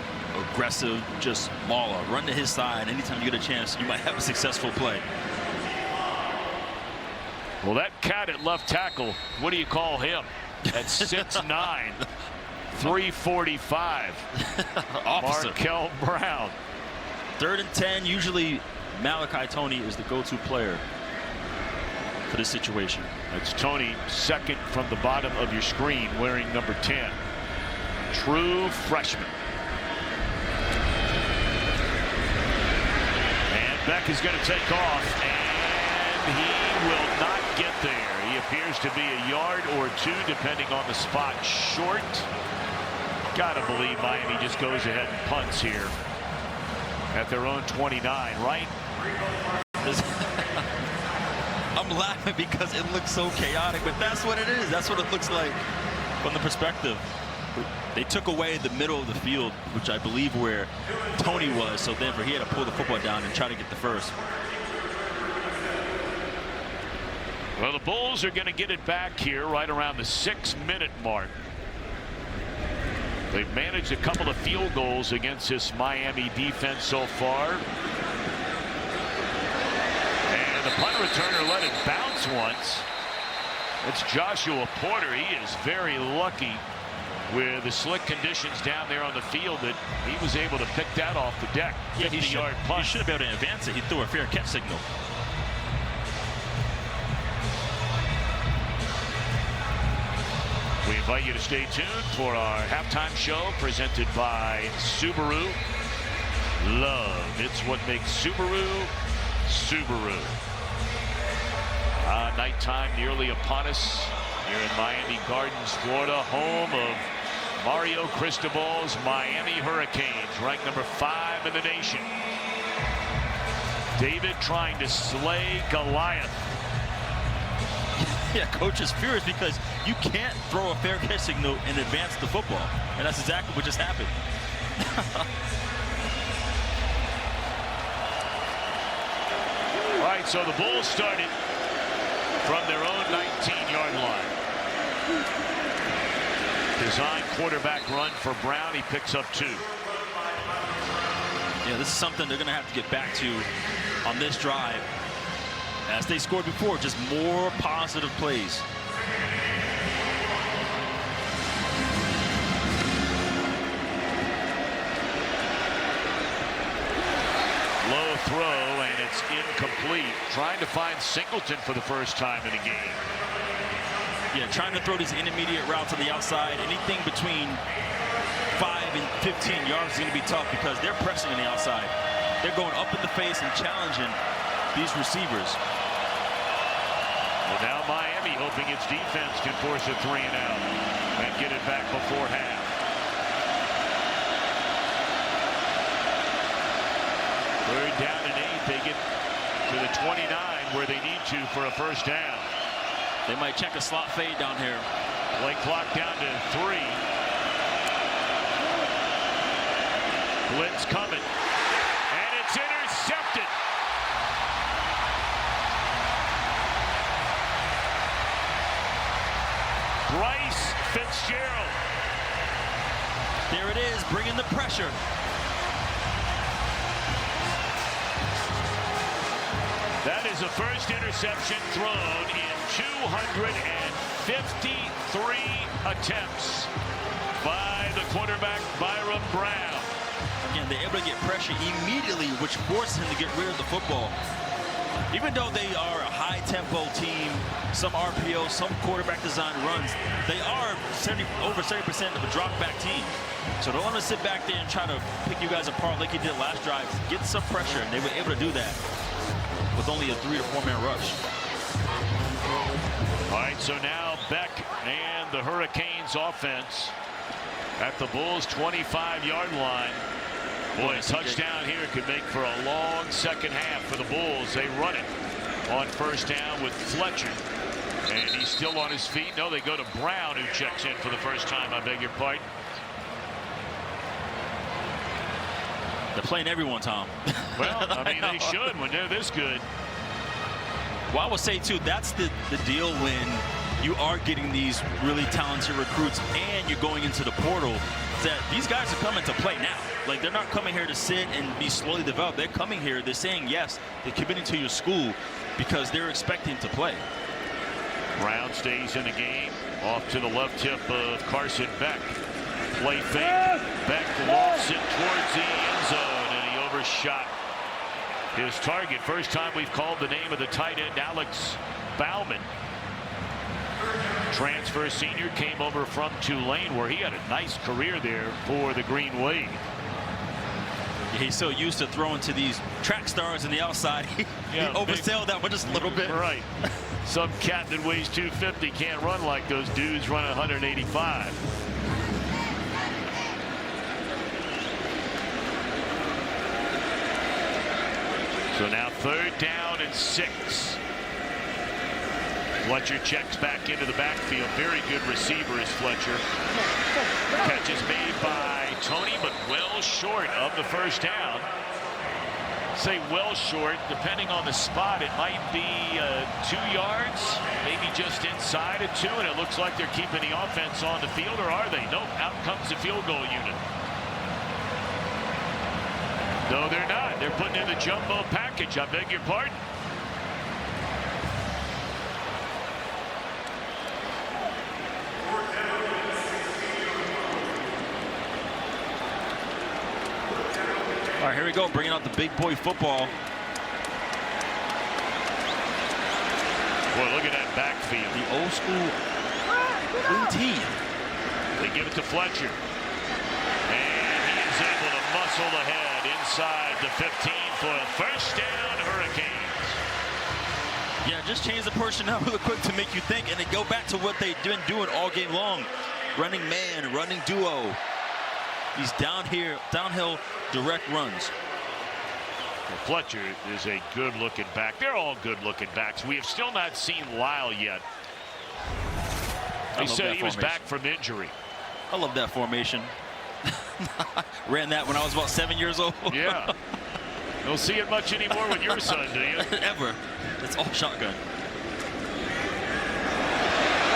aggressive, just mauler. Run to his side. Anytime you get a chance, you might have a successful play. Well, that cat at left tackle, what do you call him? At 6'9", 345. Markel Brown. 3rd and 10. Usually Malachi Toney is the go-to player for this situation. That's Toney, second from the bottom of your screen, wearing number 10. True freshman. And Beck is going to take off, and he will not get there. He appears to be a yard or two, depending on the spot, short. Gotta believe Miami just goes ahead and punts here at their own 29, right? I'm laughing because it looks so chaotic, but that's what it is. That's what it looks like from the perspective. They took away the middle of the field, which I believe where Toney was, so therefore he had to pull the football down and try to get the first. Well, the Bulls are going to get it back here right around the 6-minute mark. They've managed a couple of field goals against this Miami defense so far. And the punt returner let it bounce once. It's Joshua Porter. He is very lucky with the slick conditions down there on the field that he was able to pick that off the deck. Yeah, 50-yard punt. He should have been able to advance it. He threw a fair catch signal. We invite you to stay tuned for our halftime show presented by Subaru. Love, it's what makes Subaru, Subaru. Nighttime nearly upon us here in Miami Gardens, Florida, home of Mario Cristobal's Miami Hurricanes, ranked number 5 in the nation. David trying to slay Goliath. Yeah, coach is furious because you can't throw a fair catch signal and advance the football. And that's exactly what just happened. All right, so the Bulls started from their own 19-yard line. Design quarterback run for Brown. He picks up 2. Yeah, this is something they're going to have to get back to on this drive. As they scored before, just more positive plays. Low throw, and it's incomplete. Trying to find Singleton for the first time in a game. Yeah, trying to throw these intermediate routes on the outside. Anything between 5 and 15 yards is going to be tough because they're pressing on the outside. They're going up in the face and challenging these receivers. Well, now Miami hoping its defense can force a 3-and-out and get it back before half. Third down and 8. They get to the 29 where they need to for a first down. They might check a slot fade down here. Play clock down to 3. Blitz coming. And it's intercepted. Bryce Fitzgerald. There it is, bringing the pressure. That is the first interception thrown in 253 attempts by the quarterback, Byron Brown. Again, they're able to get pressure immediately, which forces him to get rid of the football. Even though they are a high-tempo team, some RPO, some quarterback design runs, they are over 70% of a drop-back team. So don't want to sit back there and try to pick you guys apart like you did last drive. Get some pressure, and they were able to do that with only a 3- to 4-man rush. All right, so now Beck and the Hurricanes offense at the Bulls' 25-yard line. Boy, a touchdown here could make for a long second half for the Bulls. They run it on first down with Fletcher. And he's still on his feet. No, they go to Brown, who checks in for the first time. I beg your pardon. They're playing everyone, Tom. Well, I mean, they should when they're this good. Well, I would say, too, that's the deal when you are getting these really talented recruits and you're going into the portal, that these guys are coming to play now. Like, they're not coming here to sit and be slowly developed. They're coming here. They're saying yes. They're committing to your school because they're expecting to play. Brown stays in the game. Off to the left hip of Carson Beck. Play fake. Beck lofts it towards the end zone, and he overshot his target. First time we've called the name of the tight end, Alex Bauman. Transfer senior, came over from Tulane, where he had a nice career there for the Green Wave. He's so used to throwing to these track stars on the outside. He oversailed that one just a little bit. Right. Some cat that weighs 250 can't run like those dudes run 185. So now 3rd down and 6. Fletcher checks back into the backfield. Very good receiver is Fletcher. Catch is made by Toney, but well short of the first down. Say well short, depending on the spot, it might be 2 yards, maybe just inside of 2, and it looks like they're keeping the offense on the field, or are they? Nope, out comes the field goal unit. No, they're not. They're putting in the jumbo package. I beg your pardon. All right, here we go, bringing out the big boy football. Boy, look at that backfield. The old school OT. They give it to Fletcher. And he is able to muscle ahead inside the 15 for a first down, Hurricanes. Yeah, just change the personnel real quick to make you think, and they go back to what they've been doing all game long. Running man, running duo. These downhill direct runs. Well, Fletcher is a good-looking back. They're all good-looking backs. We have still not seen Lyle yet. They said he was back from injury. I love that formation. Ran that when I was about 7 years old. Yeah. Don't see it much anymore with your son, do you? Ever. It's all shotgun.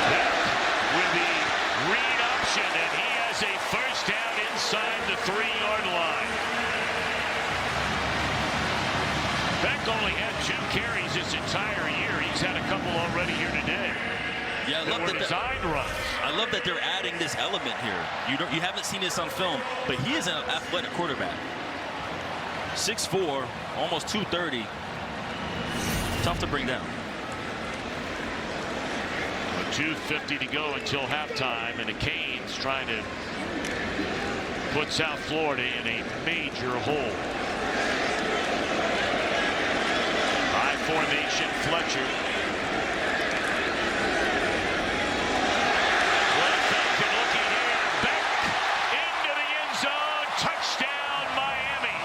Beck with the read option, and he has a first down inside the 3-yard line. Beck only had 2 carries this entire year. He's had a couple already here today. Yeah, I love that design runs. I love that they're adding this element here. You haven't seen this on film, but he is an athletic quarterback. 6'4", almost 230. Tough to bring down. 2:50 to go until halftime, and the Canes trying to put South Florida in a major hole. High formation, Fletcher. Touchdown, Miami.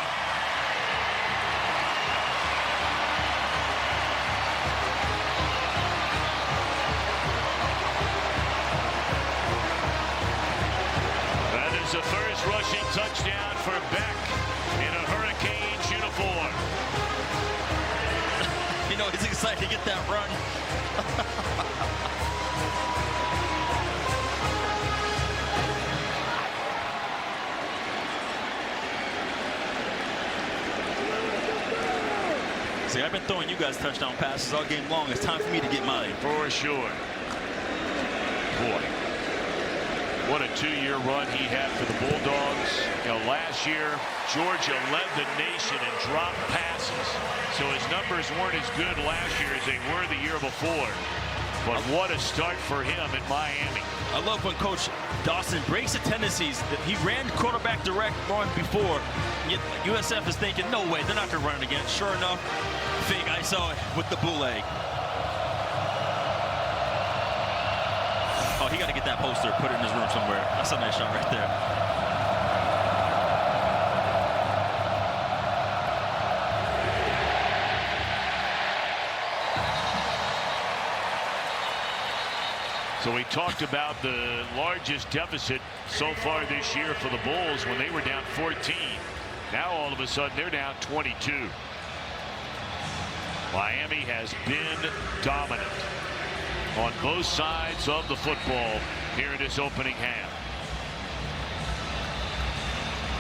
That is the first rushing touchdown for Beck in a Hurricanes uniform. You know, he's excited to get that run. See, I've been throwing you guys touchdown passes all game long. It's time for me to get mine. For sure. Boy, what a 2-year run he had for the Bulldogs. You know, last year, Georgia led the nation in drop passes. So his numbers weren't as good last year as they were the year before. But what a start for him in Miami. I love when Coach Dawson breaks the tendencies. He ran quarterback direct run before. Yet USF is thinking, no way, they're not going to run it again. Sure enough, fake ISO with the bootleg. Oh, he got to get that poster, put it in his room somewhere. That's a nice shot right there. So we talked about the largest deficit so far this year for the Bulls when they were down 14. Now all of a sudden they're down 22. Miami has been dominant on both sides of the football here in this opening half.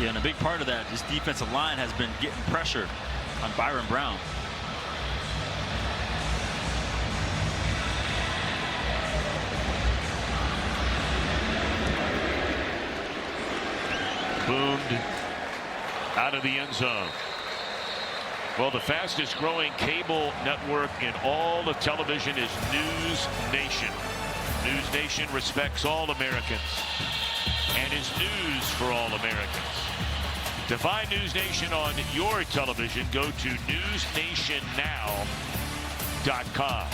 Yeah, and a big part of that, this defensive line has been getting pressure on Byron Brown. Boomed out of the end zone. Well, the fastest growing cable network in all of television is News Nation. News Nation respects all Americans and is news for all Americans. To find News Nation on your television, go to newsnationnow.com.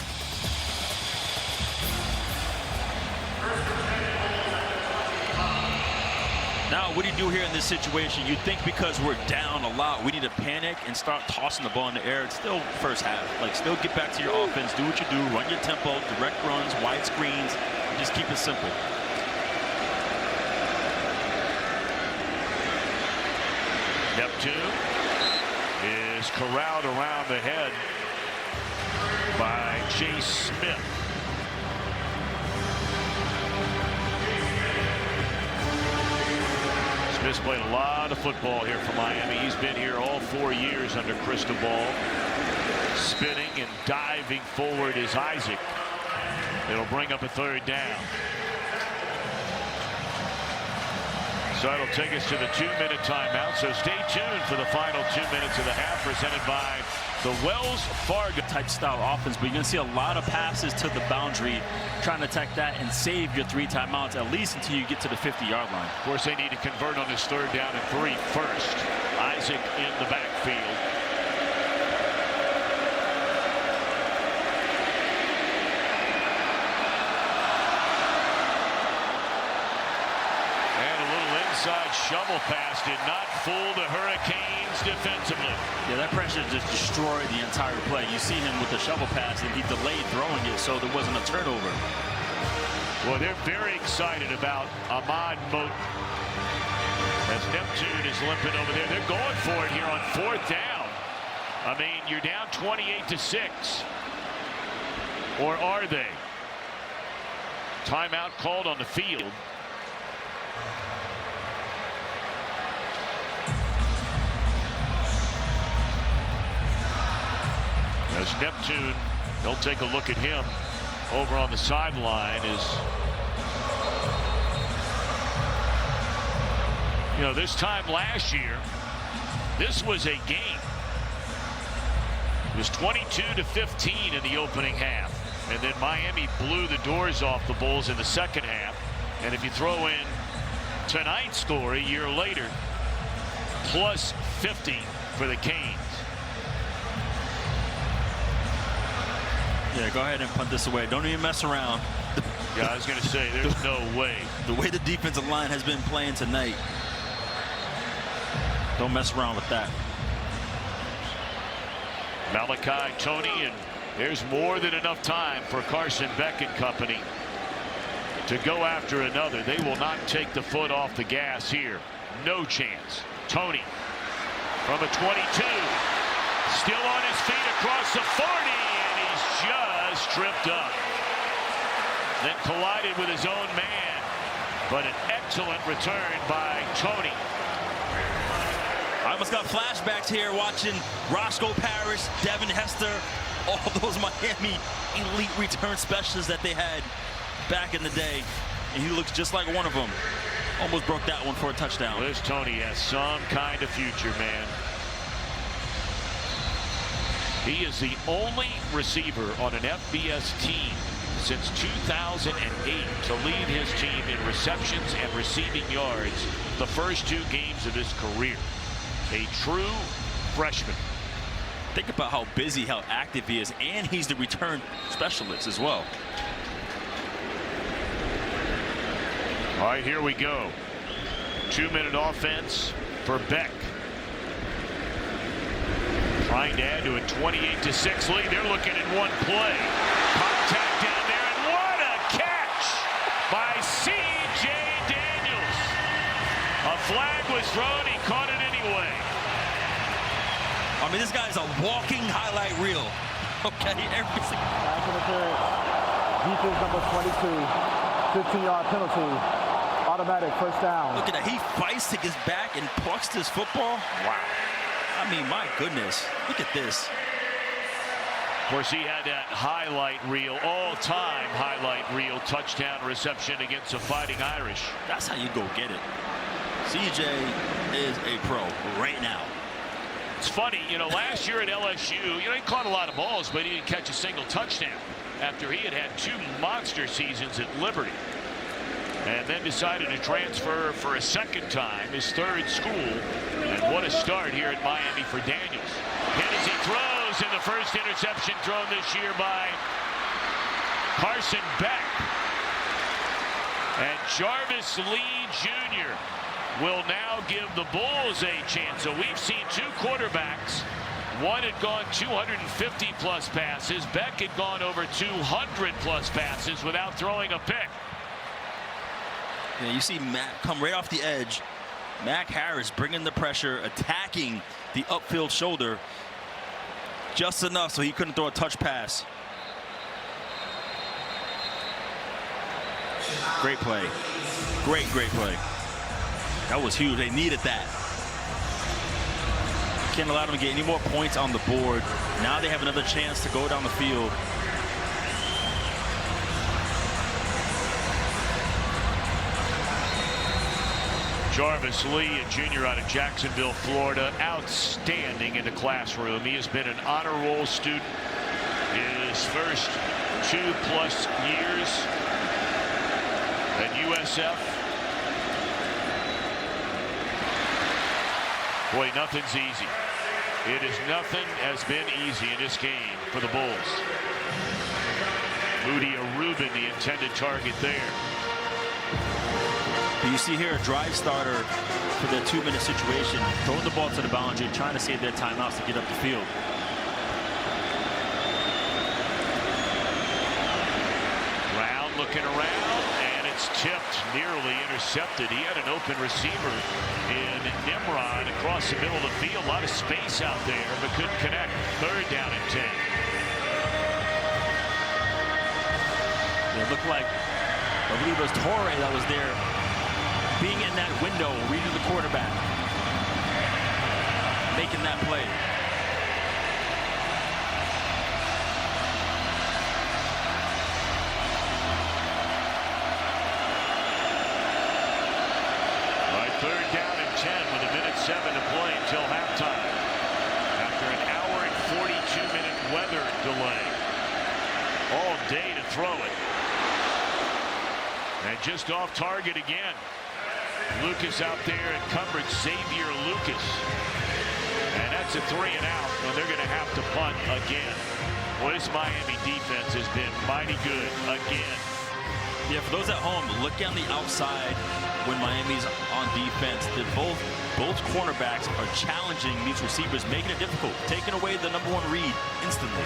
Now, what do you do here in this situation? You think because we're down a lot, we need to panic and start tossing the ball in the air. It's still first half. Like, still get back to your offense, do what you do, run your tempo, direct runs, wide screens, and just keep it simple. Neptune is corralled around the head by Chase Smith. Smith's played a lot of football here for Miami. He's been here all 4 years under Cristobal. Spinning and diving forward is Isaac. It'll bring up a third down. So that'll take us to the 2-minute timeout. So stay tuned for the final 2 minutes of the half, presented by the Wells Fargo type style offense, but you're going to see a lot of passes to the boundary, trying to attack that and save your 3 timeouts, at least until you get to the 50-yard line. Of course, they need to convert on this 3rd down and 3 first. Isaac in the backfield. Inside shovel pass did not fool the Hurricanes defensively. Yeah, that pressure just destroyed the entire play. You see him with the shovel pass, and he delayed throwing it, so there wasn't a turnover. Well, they're very excited about Ahmad Moten. As Neptune is limping over there, they're going for it here on 4th down. I mean, you're down 28-6. Or are they? Timeout called on the field. As Neptune, they'll take a look at him over on the sideline. You know, this time last year, this was a game. It was 22-15 in the opening half. And then Miami blew the doors off the Bulls in the second half. And if you throw in tonight's score a year later, plus 50 for the Canes. Yeah, go ahead and punt this away. Don't even mess around. Yeah, I was going to say, there's no way. The way the defensive line has been playing tonight, don't mess around with that. Malachi Toney, and there's more than enough time for Carson Beck and company to go after another. They will not take the foot off the gas here. No chance. Toney from a 22. Still on his feet across the 40. Just tripped up, then collided with his own man, but an excellent return by Toney. I almost got flashbacks here watching Roscoe Parrish, Devin Hester, all those Miami elite return specialists that they had back in the day. And he looks just like one of them. Almost broke that one for a touchdown. This Toney has some kind of future, man. He is the only receiver on an FBS team since 2008 to lead his team in receptions and receiving yards the first 2 games of his career. A true freshman. Think about how busy, how active he is, and he's the return specialist as well. All right, here we go. 2-minute offense for Beck. Trying to add to a 28-6 lead. They're looking at one play. Contact down there, and what a catch by C.J. Daniels. A flag was thrown. He caught it anyway. I mean, this guy's a walking highlight reel. Okay, every single. Back in the period. Defense number 22. 15-yard penalty. Automatic first down. Look at that. He fights to get back and plucks this football. Wow. I mean, my goodness. Look at this. Of course, he had that highlight reel, all-time highlight reel touchdown reception against the Fighting Irish. That's how you go get it. CJ is a pro right now. It's funny, you know, last year at LSU, you know, he caught a lot of balls, but he didn't catch a single touchdown after he had 2 monster seasons at Liberty. And then decided to transfer for a second time, his 3rd school. And what a start here at Miami for Daniels. Hit as he throws in the first interception thrown this year by Carson Beck. And Jarvis Lee Jr. will now give the Bulls a chance. So we've seen 2 quarterbacks. One had gone 250-plus passes. Beck had gone over 200-plus passes without throwing a pick. Yeah, you see Matt come right off the edge. Mac Harris bringing the pressure, attacking the upfield shoulder just enough so he couldn't throw a touch pass. Great play. Great play. That was huge. They needed that. Can't allow them to get any more points on the board. Now they have another chance to go down the field. Jarvis Lee, a junior out of Jacksonville, Florida, outstanding in the classroom. He has been an honor roll student his first 2+ years at USF. Boy, nothing's easy. Nothing has been easy in this game for the Bulls. Moody Arubin, the intended target there. You see here a drive starter for the 2-minute situation, throwing the ball to the boundary, trying to save their timeouts to get up the field. Brown looking around, and it's tipped, nearly intercepted. He had an open receiver in Nimrod across the middle of the field. A lot of space out there, but couldn't connect. 3rd down and 10. It looked like, I believe it was Torre that was there, being in that window, reading the quarterback, making that play. All right, 3rd down and 10 with 1:07 to play until halftime. After an hour and 42-minute weather delay. All day to throw it. And just off target again. Lucas out there encumbered Xavier Lucas. And that's a 3 and out, and they're going to have to punt again. Well, this Miami defense has been mighty good again. Yeah, for those at home, look on the outside when Miami's on defense. Both cornerbacks are challenging these receivers, making it difficult, taking away the #1 read instantly.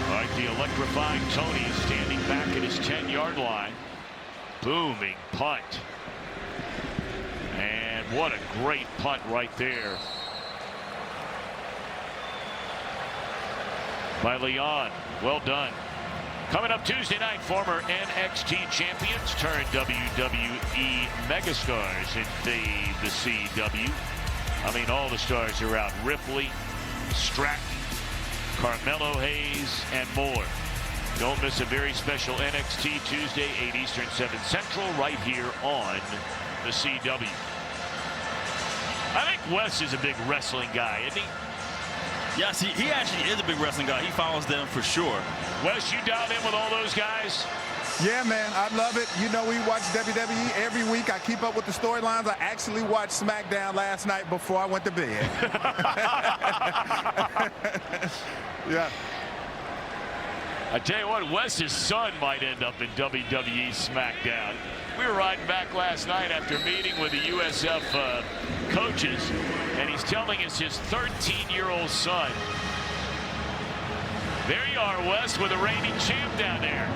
All right, the electrifying Toney standing back at his 10-yard line. Booming punt. And what a great punt right there by Leon. Well done. Coming up Tuesday night, former NXT champions turned WWE megastars invade the CW. I mean, all the stars are out. Ripley, Stratton, Carmelo Hayes, and more. Don't miss a very special NXT Tuesday, 8 Eastern, 7 Central, right here on the CW. I think Wes is a big wrestling guy, isn't he? Yes, he actually is a big wrestling guy. He follows them for sure. Wes, you dialed in with all those guys? Yeah, man, I love it. You know, we watch WWE every week. I keep up with the storylines. I actually watched SmackDown last night before I went to bed. Yeah. I tell you what, Wes's son might end up in WWE SmackDown. We were riding back last night after meeting with the USF coaches, and he's telling us his 13-year-old son. There you are, Wes, with a reigning champ down there.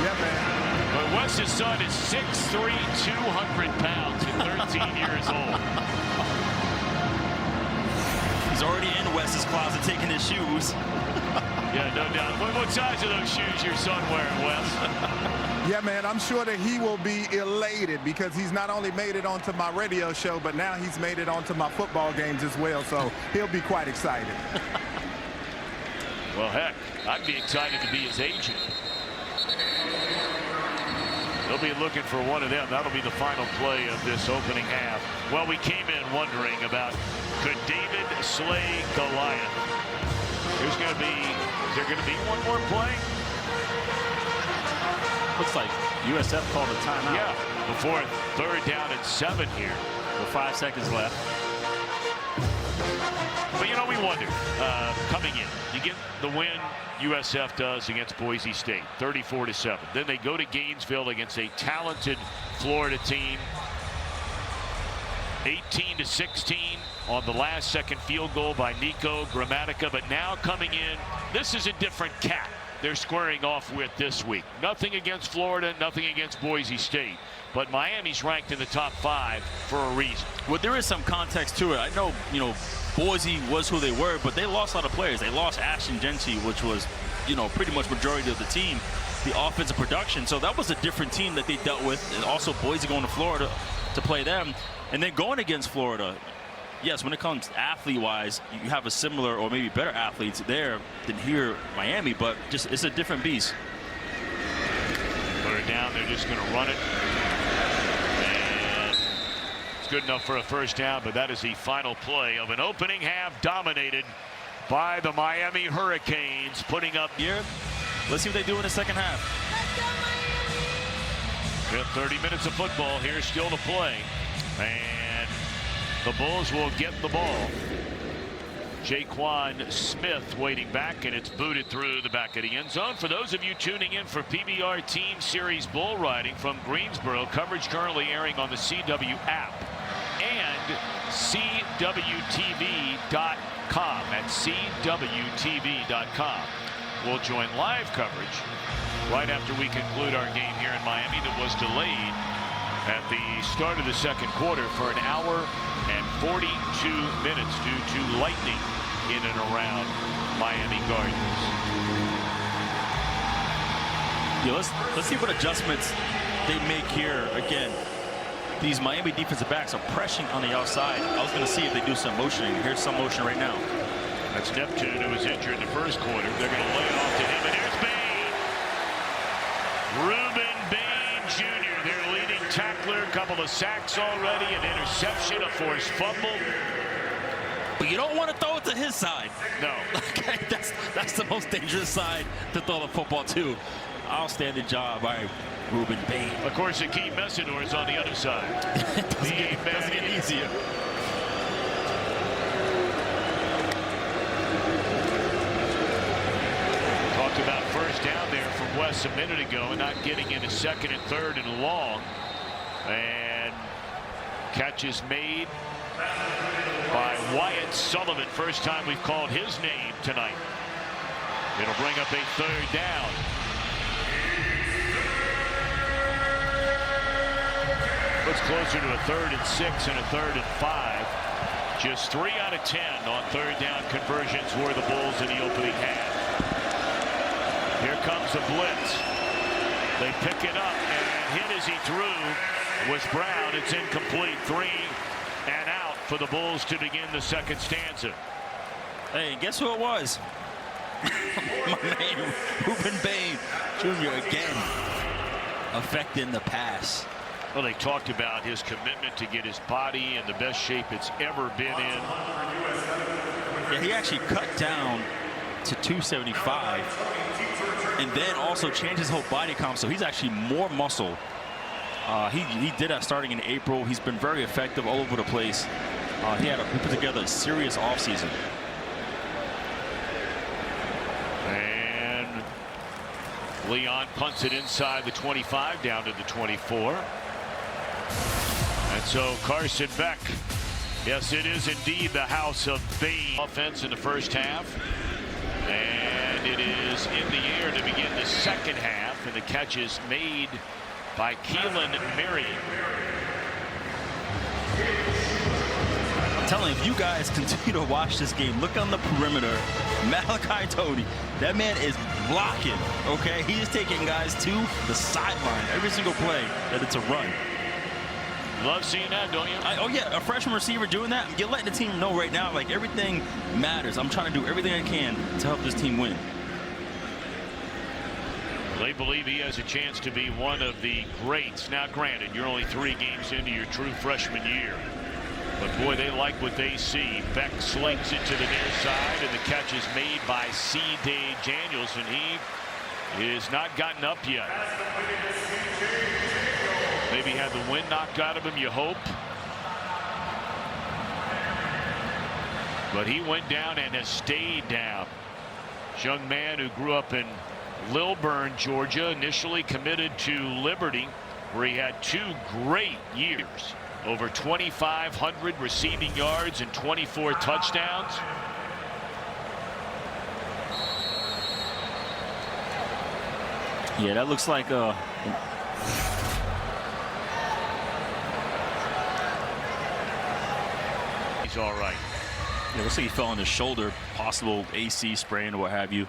Yeah, man. But Wes's son is 6'3", 200 pounds, and 13 years old. He's already in Wes's closet taking his shoes. Yeah, no doubt. What size are those shoes your son wearing, Wes? Yeah, man, I'm sure that he will be elated because he's not only made it onto my radio show, but now he's made it onto my football games as well, so he'll be quite excited. Well, heck, I'd be excited to be his agent. They'll be looking for one of them. That'll be the final play of this opening half. Well, we came in wondering about, could David slay Goliath? Is there going to be one more play? Looks like USF called a timeout. Yeah, before 3rd down and 7 here. With 5 seconds left. But, you know, we wonder, coming in, you get the win USF does against Boise State, 34-7. Then they go to Gainesville against a talented Florida team, 18-16 on the last second field goal by Nico Gramatica. But now coming in, this is a different cat they're squaring off with this week. Nothing against Florida, nothing against Boise State. But Miami's ranked in the top 5 for a reason. Well, there is some context to it. I know, you know, Boise was who they were, but they lost a lot of players. They lost Ashton Genty, which was, you know, pretty much majority of the team, the offensive production. So that was a different team that they dealt with. And also Boise going to Florida to play them. And then going against Florida, yes, when it comes athlete-wise, you have a similar or maybe better athletes there than here Miami, but just it's a different beast. Put her down, they're just going to run it. And it's good enough for a 1st down, but that is the final play of an opening half dominated by the Miami Hurricanes, putting up here. Let's see what they do in the 2nd half. 30 minutes of football here still to play. And the Bulls will get the ball. Jaquan Smith waiting back, and it's booted through the back of the end zone. For those of you tuning in for PBR Team Series bull riding from Greensboro, coverage currently airing on the CW app and CWTV.com at CWTV.com. We'll join live coverage right after we conclude our game here in Miami that was delayed at the start of the 2nd quarter for an hour and 42 minutes due to lightning in and around Miami Gardens. Yeah, let's see what adjustments they make here. Again, these Miami defensive backs are pressing on the outside. I was going to see if they do some motioning. Here's some motion right now. That's Neptune, who was injured in the 1st quarter. They're going to lay it off to him, and here's Bain. Reuben Bain Jr., their leading tackler, a couple of sacks already, an interception, a forced fumble. But you don't want to throw it to his side. No. Okay, that's the most dangerous side to throw the football to. Outstanding job by Reuben Bain. Of course, Akeem Messidor is on the other side. It doesn't get easier. Talked about 1st down there from Wes a minute ago, and not getting into 2nd and 3rd and long. And catch is made by Wyatt Sullivan. First time we've called his name tonight. It'll bring up a 3rd down. It's closer to a 3rd and 6 and a 3rd and 5. Just 3 out of 10 on 3rd down conversions were the Bulls in the opening half. comes a blitz. They pick it up, and hit as he threw was Brown. It's incomplete. 3 and out for the Bulls to begin the second stanza. Hey, guess who it was? My man, Ruben Bain Jr. again affecting the pass. Well, they talked about his commitment to get his body in the best shape it's ever been in. Yeah, he actually cut down to 275 and then also changed his whole body comp, so he's actually more muscle. He did that starting in April. He's been very effective all over the place. He put together a serious offseason. And Leon punts it inside the 25 down to the 24. And so Carson Beck, yes, it is indeed the house of Bain. Offense in the first half. And it is in the air to begin the second half. And the catch is made by Keelan Marion. I'm telling you, if you guys continue to watch this game, look on the perimeter. Malachi Toney, that man is blocking, okay? He is taking guys to the sideline every single play that it's a run. Love seeing that, don't you? Oh, yeah, a freshman receiver doing that. You're letting the team know right now, like, everything matters. I'm trying to do everything I can to help this team win. They believe he has a chance to be one of the greats. Now, granted, you're only 3 games into your true freshman year. But, boy, they like what they see. Beck slings it to the near side, and the catch is made by C.J. Daniels, and he is not gotten up yet. Maybe had the wind knocked out of him, you hope. But he went down and has stayed down. This young man who grew up in Lilburn, Georgia, initially committed to Liberty, where he had 2 great years. Over 2,500 receiving yards and 24 touchdowns. Yeah, that looks like He's all right. Yeah, looks like he fell on his shoulder, possible AC sprain or what have you.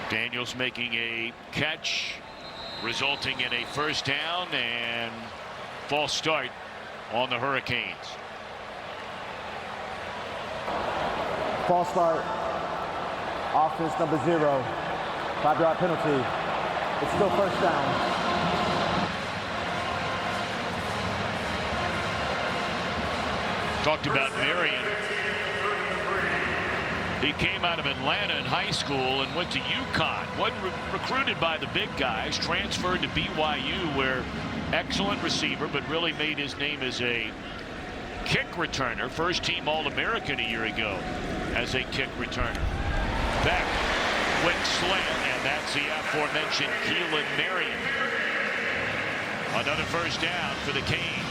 Daniels making a catch, resulting in a first down, and false start on the Hurricanes. False start. Offense number 0. 5-yard penalty. It's still first down. Talked about Marion. He came out of Atlanta in high school and went to UConn. Wasn't recruited by the big guys. Transferred to BYU, where excellent receiver, but really made his name as a kick returner. First team All-American a year ago as a kick returner. Beck, quick slant, and that's the aforementioned Keelan Marion. Another first down for the Canes.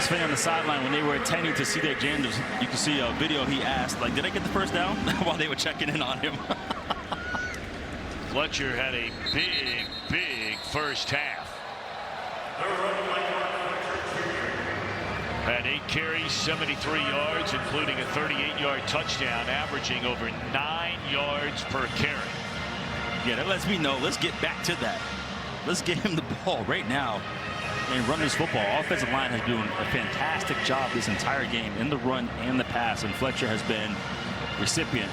Thing on the sideline when they were attending to C.J. Daniels, you can see a video he asked, like, did I get the first down? While they were checking in on him. Fletcher had a big first half. Had 8 carries, 73 yards, including a 38-yard touchdown, averaging over 9 yards per carry. Yeah, that lets me know, let's get back to that. Let's get him the ball right now and run this football. Offensive line has done a fantastic job this entire game in the run and the pass, and Fletcher has been recipient.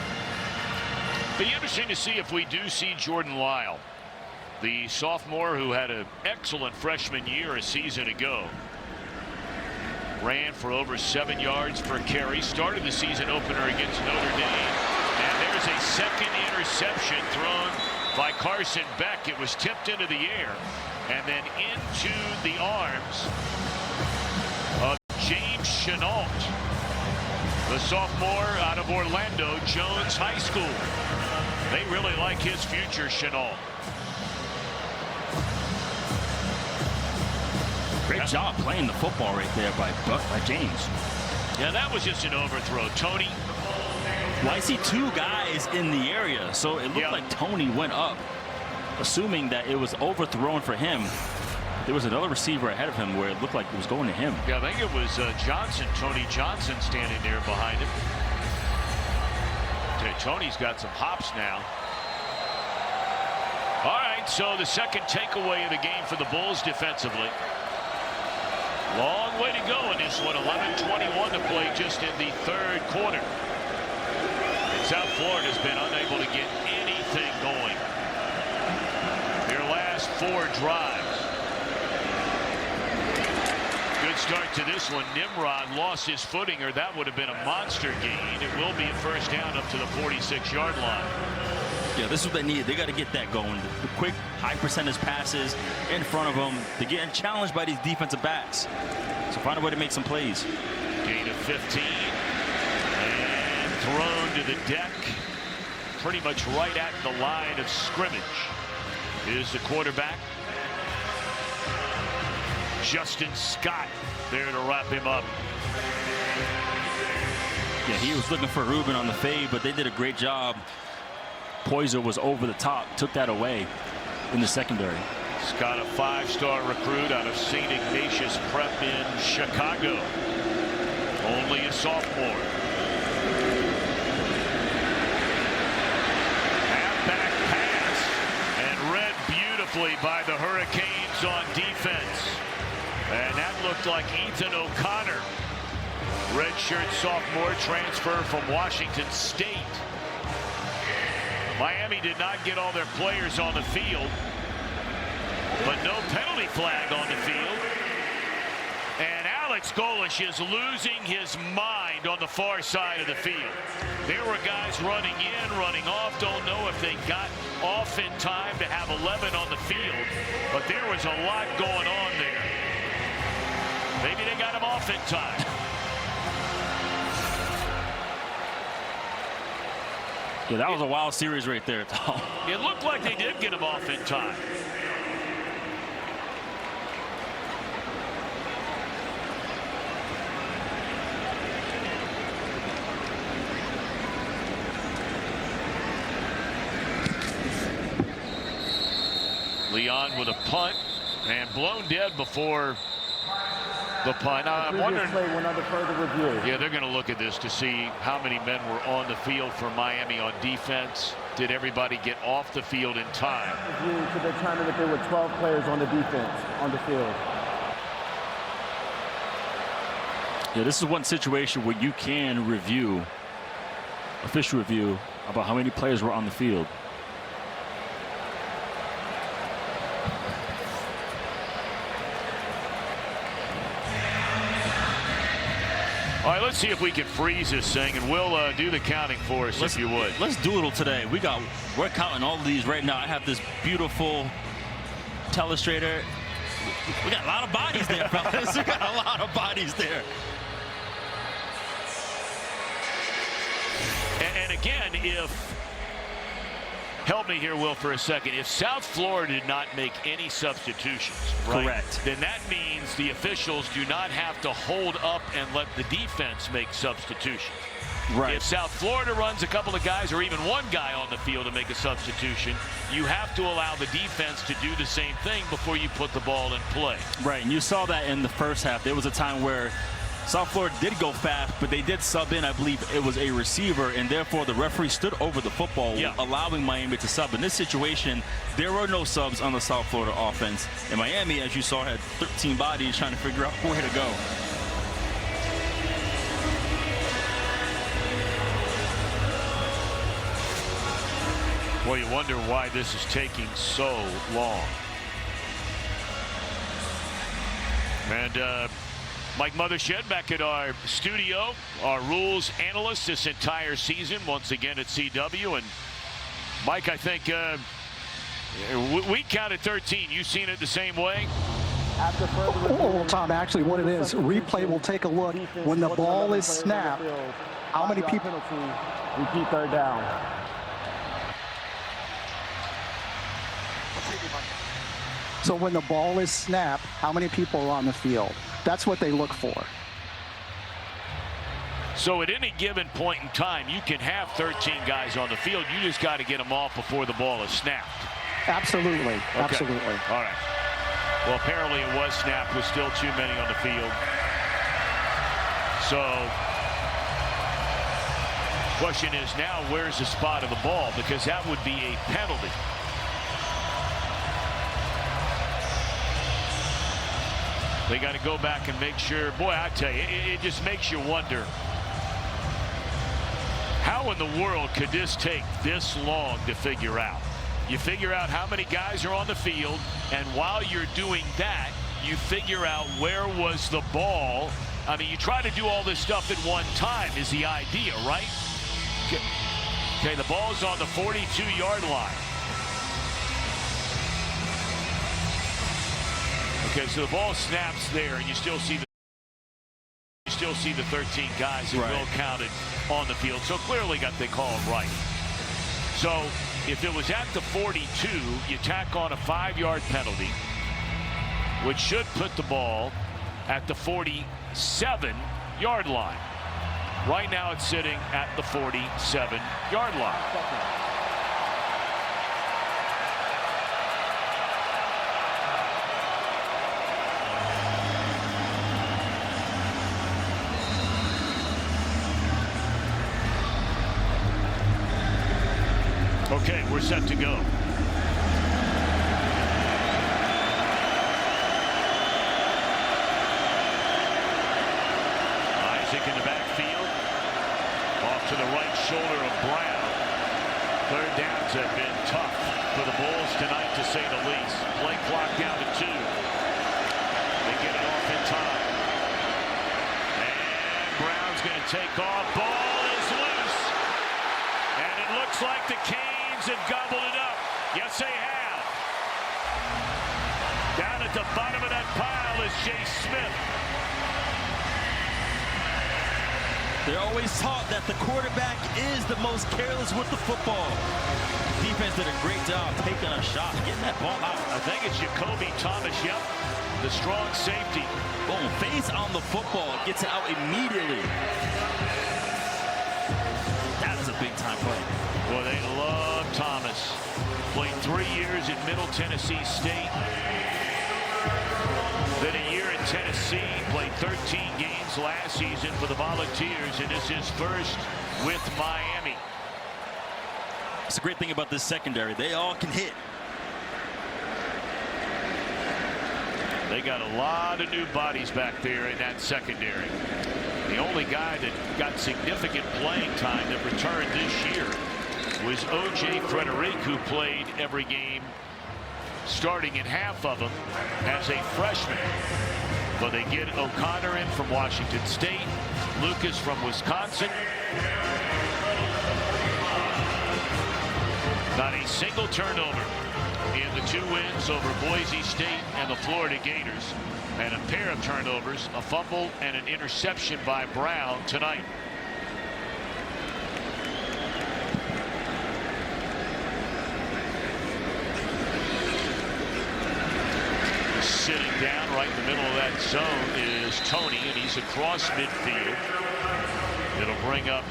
Be interesting to see if we do see Jordan Lyle, the sophomore who had an excellent freshman year a season ago. Ran for over 7 yards per carry. Started the season opener against Notre Dame. And there's a second interception thrown by Carson Beck. It was tipped into the air and then into the arms of James Chenault, the sophomore out of Orlando Jones High School. They really like his future, Chenault. Great job playing the football right there by James. Yeah, that was just an overthrow. Toney. Well, I see 2 guys in the area, so it looked like Toney went up, assuming that it was overthrown for him. there was another receiver ahead of him where it looked like it was going to him. Yeah, I think it was Johnson, Tony Johnson, standing there behind him. Okay, Tony's got some hops now. All right, so the second takeaway of the game for the Bulls defensively. Long way to go in this one. 11:21 to play just in the third quarter. And South Florida's been unable to get anything going. Their last 4 drives. Good start to this one. Nimrod lost his footing, or that would have been a monster gain. It will be a first down up to the 46-yard line. Yeah, this is what they need. They got to get that going. The quick, high percentage passes in front of them. They're getting challenged by these defensive backs. So find a way to make some plays. Gain of 15. And thrown to the deck. Pretty much right at the line of scrimmage is the quarterback. Justin Scott there to wrap him up. Yeah, he was looking for Rubin on the fade, but they did a great job. Poyser was over the top, took that away in the secondary. Scott, a 5-star recruit out of St. Ignatius Prep in Chicago. Only a sophomore. Halfback pass and read beautifully by the Hurricanes on defense. And that looked like Ethan O'Connor. Redshirt sophomore transfer from Washington State. Miami did not get all their players on the field, but no penalty flag on the field. And Alex Golish is losing his mind on the far side of the field. There were guys running in, running off. Don't know if they got off in time to have 11 on the field, but there was a lot going on there. Maybe they got him off in time. Yeah, that was a wild series right there, Tom. It looked like they did get him off in time. Leon with a punt and blown dead before the punt. Now, I'm wondering. Yeah, they're going to look at this to see how many men were on the field for Miami on defense. Did everybody get off the field in time? To determine that there were 12 players on the defense on the field. Yeah, this is one situation where you can review, official review, about how many players were on the field. All right, let's see if we can freeze this thing, and we'll do the counting for us, if you would. Let's doodle today. We're counting all of these right now. I have this beautiful telestrator. We got a lot of bodies there, fellas. We got a lot of bodies there. And again, help me here, Will, for a second. If South Florida did not make any substitutions, right, correct, then that means the officials do not have to hold up and let the defense make substitutions. Right. If South Florida runs a couple of guys or even one guy on the field to make a substitution, you have to allow the defense to do the same thing before you put the ball in play. Right, and you saw that in the first half. There was a time where South Florida did go fast, but they did sub in, I believe it was a receiver, and therefore the referee stood over the football, allowing Miami to sub. In this situation, there were no subs on the South Florida offense. And Miami, as you saw, had 13 bodies trying to figure out where to go. Well, you wonder why this is taking so long. And Mike Mothershed back at our studio, our rules analyst this entire season, once again at CW. And Mike, I think we counted 13. You seen it the same way? Well, Tom, actually what it is, replay will take a look when the ball is snapped. How many people? Repeat third down. So when the ball is snapped, how many people are on the field? That's what they look for. So at any given point in time, you can have 13 guys on the field. You just got to get them off before the ball is snapped. Absolutely. Okay. Absolutely. All right. Well, apparently it was snapped with still too many on the field. So, question is now, where's the spot of the ball? Because that would be a penalty. They got to go back and make sure. Boy, I tell you, it just makes you wonder, how in the world could this take this long to figure out? You figure out how many guys are on the field, and while you're doing that, you figure out where was the ball. I mean, you try to do all this stuff at one time is the idea, right? Okay, the ball's on the 42-yard line. Okay, so the ball snaps there, and you still see the 13 guys that will counted on the field. So clearly got the call right. So if it was at the 42, you tack on a 5-yard penalty, which should put the ball at the 47-yard line. Right now it's sitting at the 47-yard line. Okay, we're set to go. Isaac in the backfield. Off to the right shoulder of Brown. Third downs have been tough for the Bulls tonight, to say the least. Play clock down to 2. They get it off in time. And Brown's going to take off. Ball is loose. And it looks like the Canes have gobbled it up. Yes, they have. Down at the bottom of that pile is Jay Smith. They're always taught that the quarterback is the most careless with the football. The defense did a great job taking a shot, getting that ball out. I think it's Jacoby Thomas, yep. The strong safety. Boom, face on the football, gets it out immediately. That is a big-time play. Boy, they love Thomas. Played 3 years at Middle Tennessee State. Then a year in Tennessee. Played 13 games last season for the Volunteers, and this is his first with Miami. It's a great thing about this secondary. They all can hit. They got a lot of new bodies back there in that secondary. The only guy that got significant playing time that returned this year was O.J. Frederick, who played every game, starting in half of them as a freshman. But they get O'Connor in from Washington State, Lucas from Wisconsin. Not a single turnover in the 2 wins over Boise State and the Florida Gators. And a pair of turnovers, a fumble and an interception by Brown tonight. Sitting down right in the middle of that zone is Toney, and he's across midfield. It'll bring up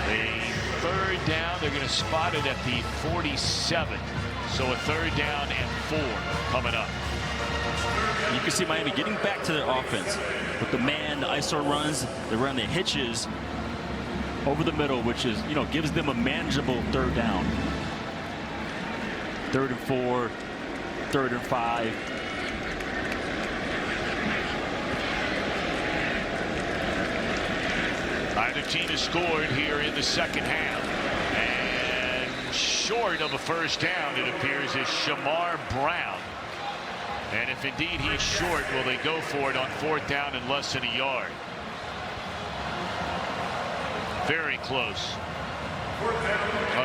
a 3rd down. They're going to spot it at the 47. So a 3rd down and 4 coming up. You can see Miami getting back to their offense with the man, the ISO runs. They run the hitches over the middle, which is, gives them a manageable 3rd down. 3rd and 4, 3rd and 5. Either team has scored here in the second half. And short of a 1st down, it appears, is Shamar Brown. And if indeed he's short, will they go for it on 4th down and less than a yard? Very close.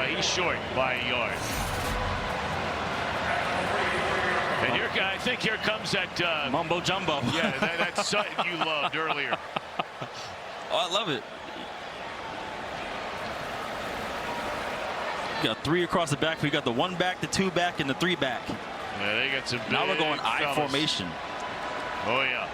He's short by a yard. And here, I think here comes that mumbo jumbo. Yeah, that's something you loved earlier. Oh, I love it. You got 3 across the back. We got the 1 back, the 2 back, and the 3 back. Yeah, they got some big now we're going I fellas. formation. Oh yeah.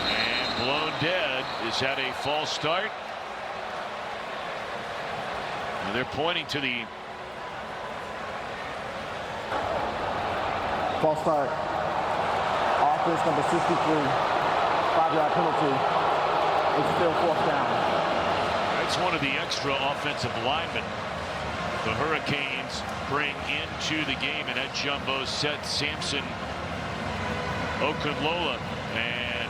And blown dead. Is that a false start? And they're pointing to the false start. Offense number 63. 5-yard penalty. It's still 4th down. That's one of the extra offensive linemen the Hurricanes bring into the game, and that jumbo set Samson Okunlola, and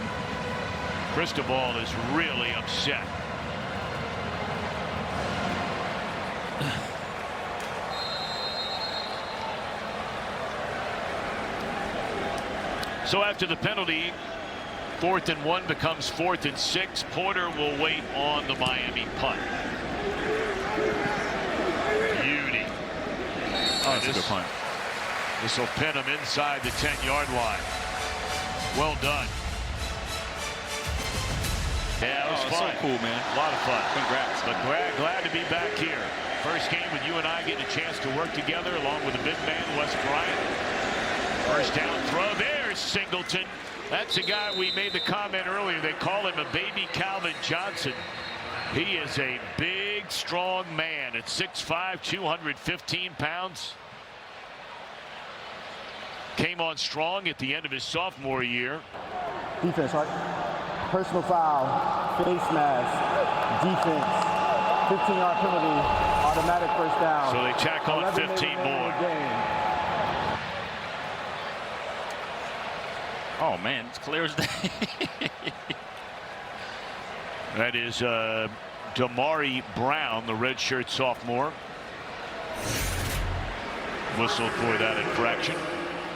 Cristobal is really upset. So after the penalty, 4th and 1 becomes 4th and 6. Porter will wait on the Miami punt. Beauty. Oh, that's a good punt. This will pin him inside the 10-yard line. Well done. Yeah, it was fun. So cool, man. A lot of fun. Congrats. But glad to be back here. First game with you and I getting a chance to work together along with the big man, Wes Bryant. First down throw. There's Singleton. That's a guy we made the comment earlier. They call him a baby Calvin Johnson. He is a big, strong man at 6'5", 215 pounds. Came on strong at the end of his sophomore year. Defense, right? Personal foul, face mask, defense, 15-yard penalty, automatic first down. So they tack on 15 more. Oh, man, it's clear as day. That is Damari Brown, the redshirt sophomore. Whistle for that infraction.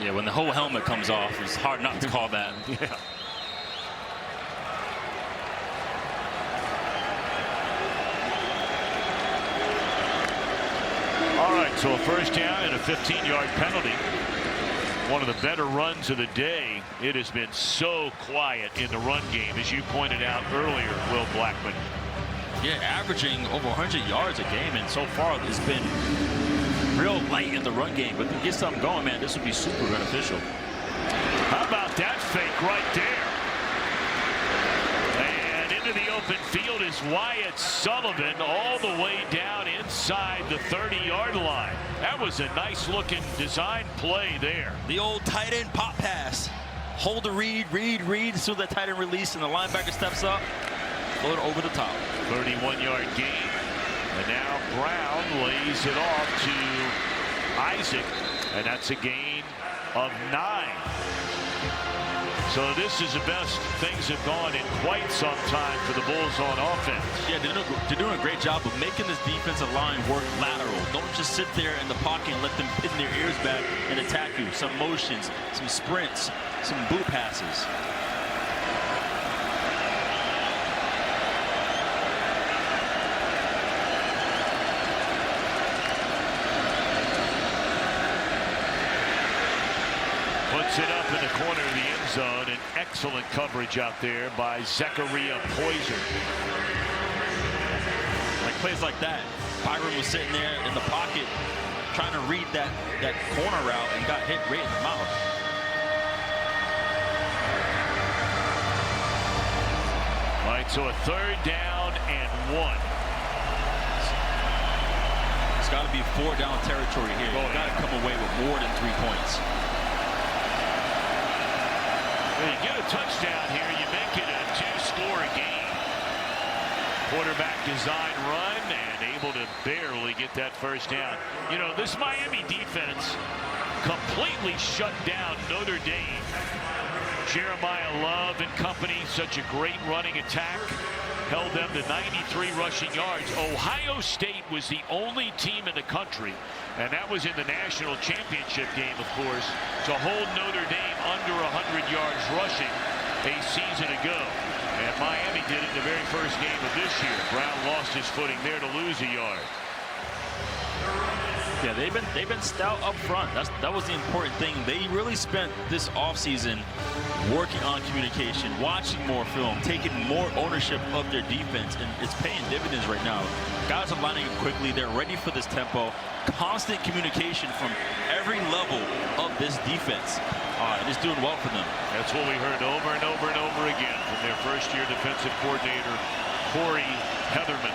Yeah, when the whole helmet comes off, it's hard not to call that. Yeah. All right, so a first down and a 15-yard penalty. One of the better runs of the day. It has been so quiet in the run game, as you pointed out earlier, Will Blackman. Yeah, averaging over 100 yards a game, and so far it's been real light in the run game. But to get something going, man, this would be super beneficial. How about that fake right there? And into the open field is Wyatt Sullivan, all the way down inside the 30-yard line. That was a nice-looking design play there. The old tight end pop pass. Hold the read, so that tight end release, and the linebacker steps up, float over the top. 31-yard gain. And now Brown lays it off to Isaac, and that's a gain of 9. So this is the best things have gone in quite some time for the Bulls on offense. Yeah, they're doing a great job of making this defensive line work lateral. Don't just sit there in the pocket and let them pin their ears back and attack you. Some motions, some sprints, some boot passes. Puts it up in the corner of the end zone, and excellent coverage out there by Zachariah Poyser. Like plays like that, Byron was sitting there in the pocket trying to read that corner route and got hit right in the mouth. All right, so a 3rd down and 1. It's got to be 4 down territory here. You've got to come away with more than 3 points. When you get a touchdown here, you make it a 2-score game. Quarterback design run and able to barely get that first down. You know, this Miami defense completely shut down Notre Dame. Jeremiah Love and company, such a great running attack. Held them to 93 rushing yards. Ohio State was the only team in the country, and that was in the national championship game, of course, to hold Notre Dame under 100 yards rushing a season ago. And Miami did it in the very first game of this year. Brown lost his footing there to lose a yard. Yeah, they've been stout up front. That was the important thing. They really spent this offseason working on communication, watching more film, taking more ownership of their defense, and it's paying dividends right now. Guys are lining up quickly. They're ready for this tempo. Constant communication from every level of this defense. And it's doing well for them. That's what we heard over and over and over again from their first-year defensive coordinator, Corey Heatherman.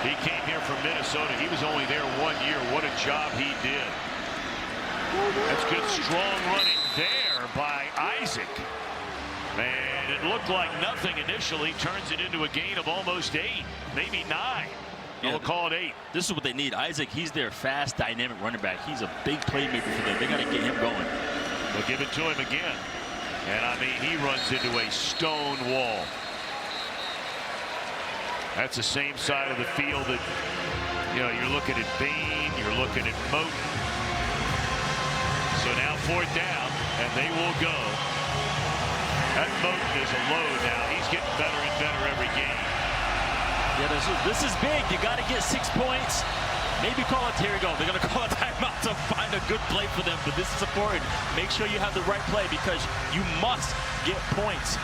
He came here from Minnesota. He was only there 1 year. What a job he did. That's good, strong running there by Isaac. And it looked like nothing initially. Turns it into a gain of almost 8, maybe 9. Yeah, We'll call it 8. This is what they need. Isaac, he's their fast, dynamic running back. He's a big playmaker for them. They got to get him going. They'll give it to him again. And I mean, he runs into a stone wall. That's the same side of the field that, you know, you're looking at Bain, you're looking at Moten. So now 4th down, and they will go. That Moten is a load now. He's getting better and better every game. Yeah, this is big. You got to get 6 points. Maybe call it, here we go. They're going to call a timeout to find a good play for them, but this is important. Make sure you have the right play because you must get points.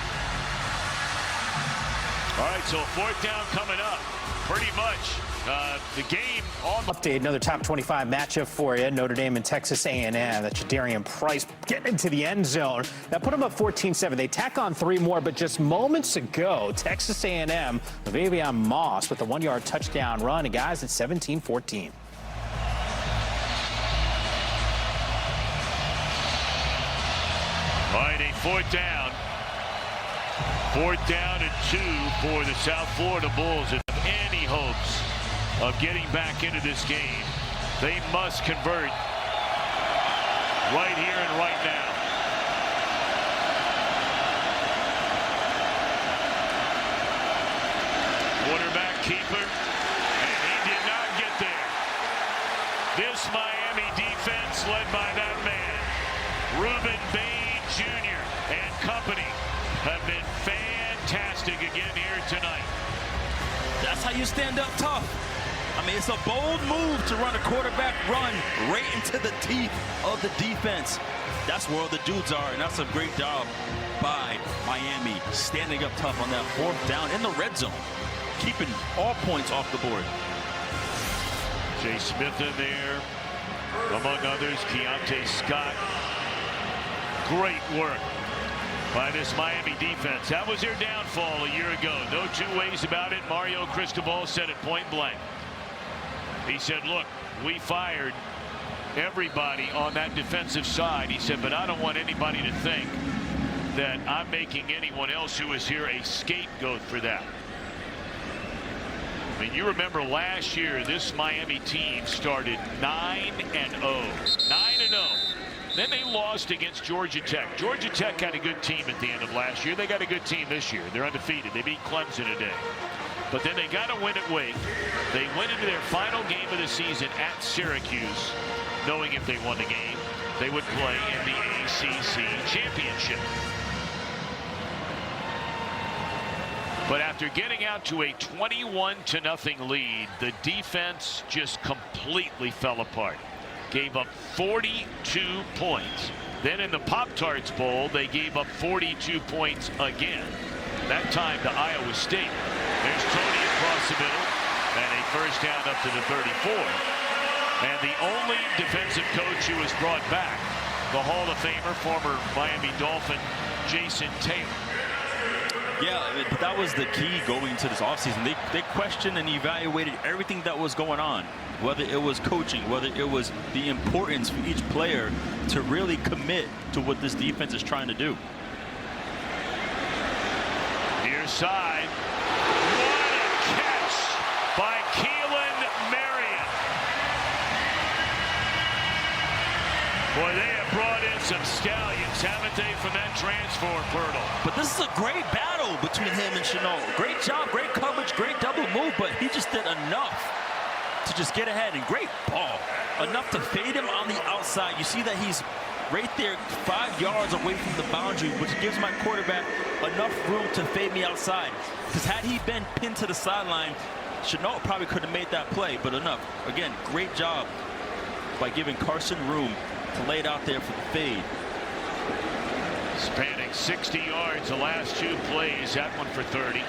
All right, so 4th down coming up. Pretty much the game on. Update, another top 25 matchup for you. Notre Dame and Texas A&M. That's Jadarian Price getting into the end zone. That put them up 14-7. They tack on 3 more, but just moments ago, Texas A&M of Avion Moss with a 1-yard touchdown run. And guys, it's 17-14. All right, a 4th down. 4th down and 2 for the South Florida Bulls. If any hopes of getting back into this game, they must convert right here and right now. Quarterback keeper, and he did not get there. This Miami defense led by that man, Ruben Bain Jr. and company, have been fantastic again here tonight. That's how you stand up tough. I mean, it's a bold move to run a quarterback run right into the teeth of the defense. That's where all the dudes are, and that's a great job by Miami, standing up tough on that 4th down in the red zone, keeping all points off the board. Jay Smith in there, among others, Keontae Scott. Great work by this Miami defense. That was their downfall a year ago. No 2 ways about it. Mario Cristobal said it point blank. He said, look, we fired everybody on that defensive side. He said, but I don't want anybody to think that I'm making anyone else who is here a scapegoat for that. I mean, you remember last year, this Miami team started 9-0. 9-0. Then they lost against Georgia Tech. Georgia Tech had a good team at the end of last year. They got a good team this year. They're undefeated. They beat Clemson today. But then they got to win at Wake. They went into their final game of the season at Syracuse, knowing if they won the game, they would play in the ACC championship. But after getting out to a 21-0 lead, the defense just completely fell apart. Gave up 42 points. Then in the Pop-Tarts Bowl, they gave up 42 points again. That time to Iowa State. There's Toney across the middle, and a 1st down up to the 34. And the only defensive coach who was brought back, the Hall of Famer, former Miami Dolphin, Jason Taylor. Yeah, but that was the key going into this offseason. They questioned and evaluated everything that was going on, whether it was coaching, whether it was the importance for each player to really commit to what this defense is trying to do. Near side. What a catch by Keelan Marion. Boy, they have brought in some stallions, haven't they, from that transfer portal? But this is a great battle between him and Shenault. Great job, great coverage, great double move, but he just did enough to just get ahead, and great ball. Enough to fade him on the outside. You see that he's right there 5 yards away from the boundary, which gives my quarterback enough room to fade me outside. Because had he been pinned to the sideline, Shenault probably could have made that play, but enough. Again, great job by giving Carson room to lay it out there for the fade. Spanning 60 yards the last 2 plays, that one for 30.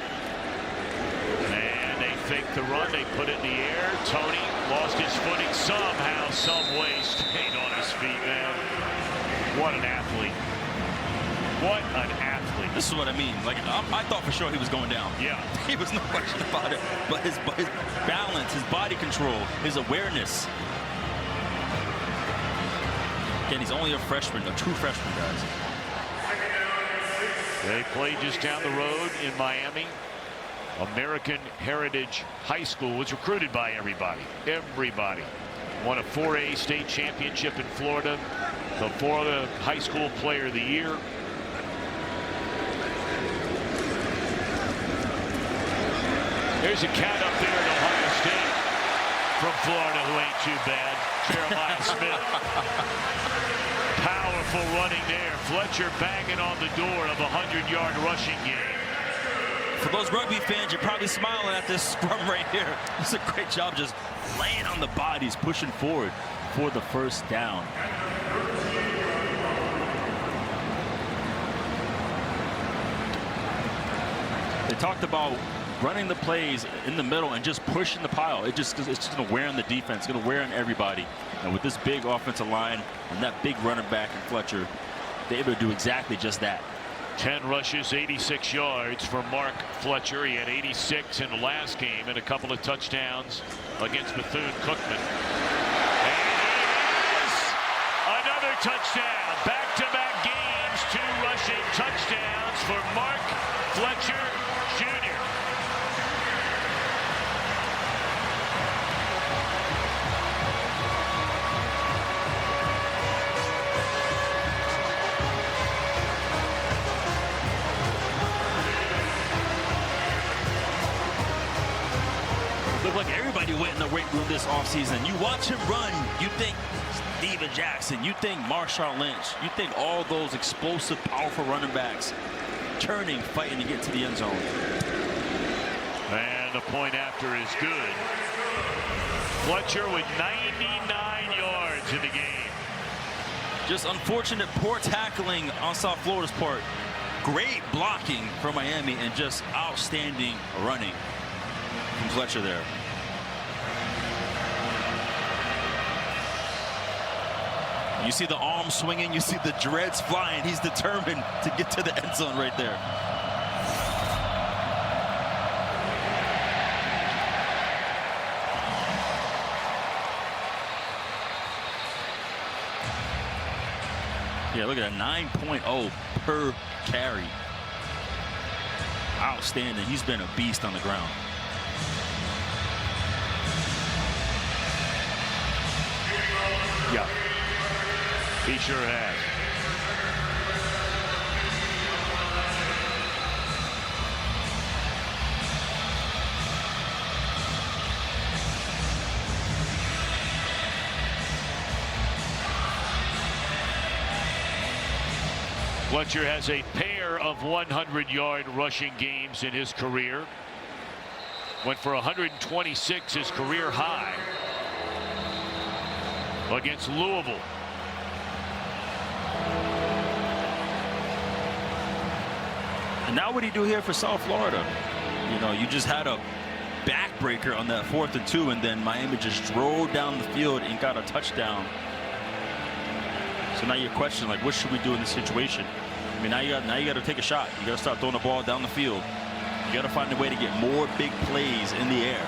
And they fake the run, they put it in the air. Toney lost his footing somehow, some way, stayed on his feet, man. What an athlete. What an athlete. This is what I mean. Like, I thought for sure he was going down. Yeah. He was no question about it. But his balance, his body control, his awareness. Again, he's only a freshman, a true freshman, guys. They play just down the road in Miami. American Heritage High School was recruited by everybody. Everybody. Won a 4A state championship in Florida. The Florida High School Player of the Year. There's a cat up there at Ohio State from Florida who ain't too bad. Jeremiah Smith. Powerful running there. Fletcher banging on the door of a 100-yard rushing game. For those rugby fans, you're probably smiling at this scrum right here. It's a great job just laying on the bodies, pushing forward for the first down. They talked about running the plays in the middle and just pushing the pile. It's just going to wear on the defense, it's going to wear on everybody. And with this big offensive line and that big running back in Fletcher, they're able to do exactly just that. 10 rushes, 86 yards for Mark Fletcher. He had 86 in the last game and a couple of touchdowns against Bethune-Cookman. And it is another touchdown. Back-to-back games, 2 rushing touchdowns for Mark Fletcher Jr. Looked like everybody went in the weight room this offseason. You watch him run, you think Steven Jackson, you think Marshawn Lynch, you think all those explosive, powerful running backs turning, fighting to get to the end zone. And the point after is good. Fletcher with 99 yards in the game. Just unfortunate poor tackling on South Florida's part. Great blocking from Miami and just outstanding running from Fletcher there. You see the arm swinging, you see the dreads flying. He's determined to get to the end zone right there. Yeah, look at that, 9.0 per carry. Outstanding. He's been a beast on the ground. Yeah, he sure has. Fletcher has a pair of 100-yard rushing games in his career. Went for 126, his career high, against Louisville. And now what do you do here for South Florida? You know, you just had a backbreaker on that 4th and 2, and then Miami just drove down the field and got a touchdown. So now you're questioning, like, what should we do in this situation? I mean, now you got to take a shot. You got to start throwing the ball down the field. You got to find a way to get more big plays in the air.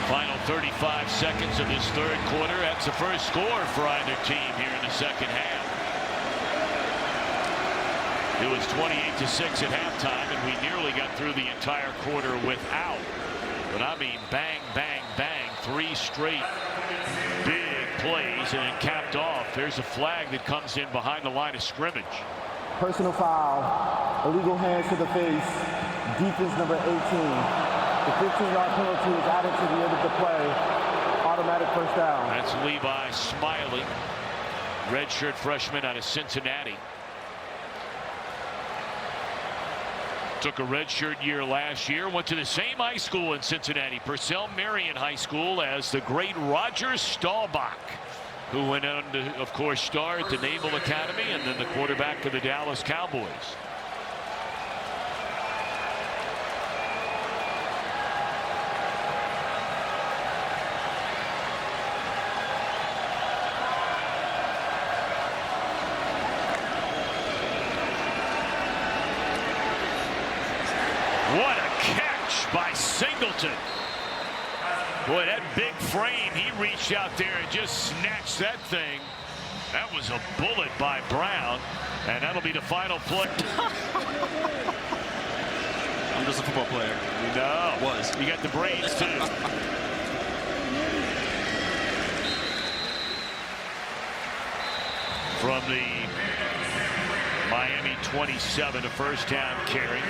Final 35 seconds of this third quarter. That's the first score for either team here in the second half. It was 28-6 at halftime, and we nearly got through the entire quarter without. But I mean, bang, bang, bang, 3 straight big plays, and it capped off. There's a flag that comes in behind the line of scrimmage. Personal foul, illegal hands to the face, defense number 18. The 15-yard penalty is added to the end of the play. Automatic first down. That's Levi Smiley, redshirt freshman out of Cincinnati. Took a redshirt year last year, went to the same high school in Cincinnati, Purcell Marion High School, as the great Roger Staubach, who went on to, of course, star at the Naval Academy and then the quarterback for the Dallas Cowboys. What a catch by Singleton. Boy, that big frame, he reached out there and just snatched that thing. That was a bullet by Brown, and that'll be the final play. I'm just a football player. No. Was. You got the brains, too. From the Miami 27, a first down carry.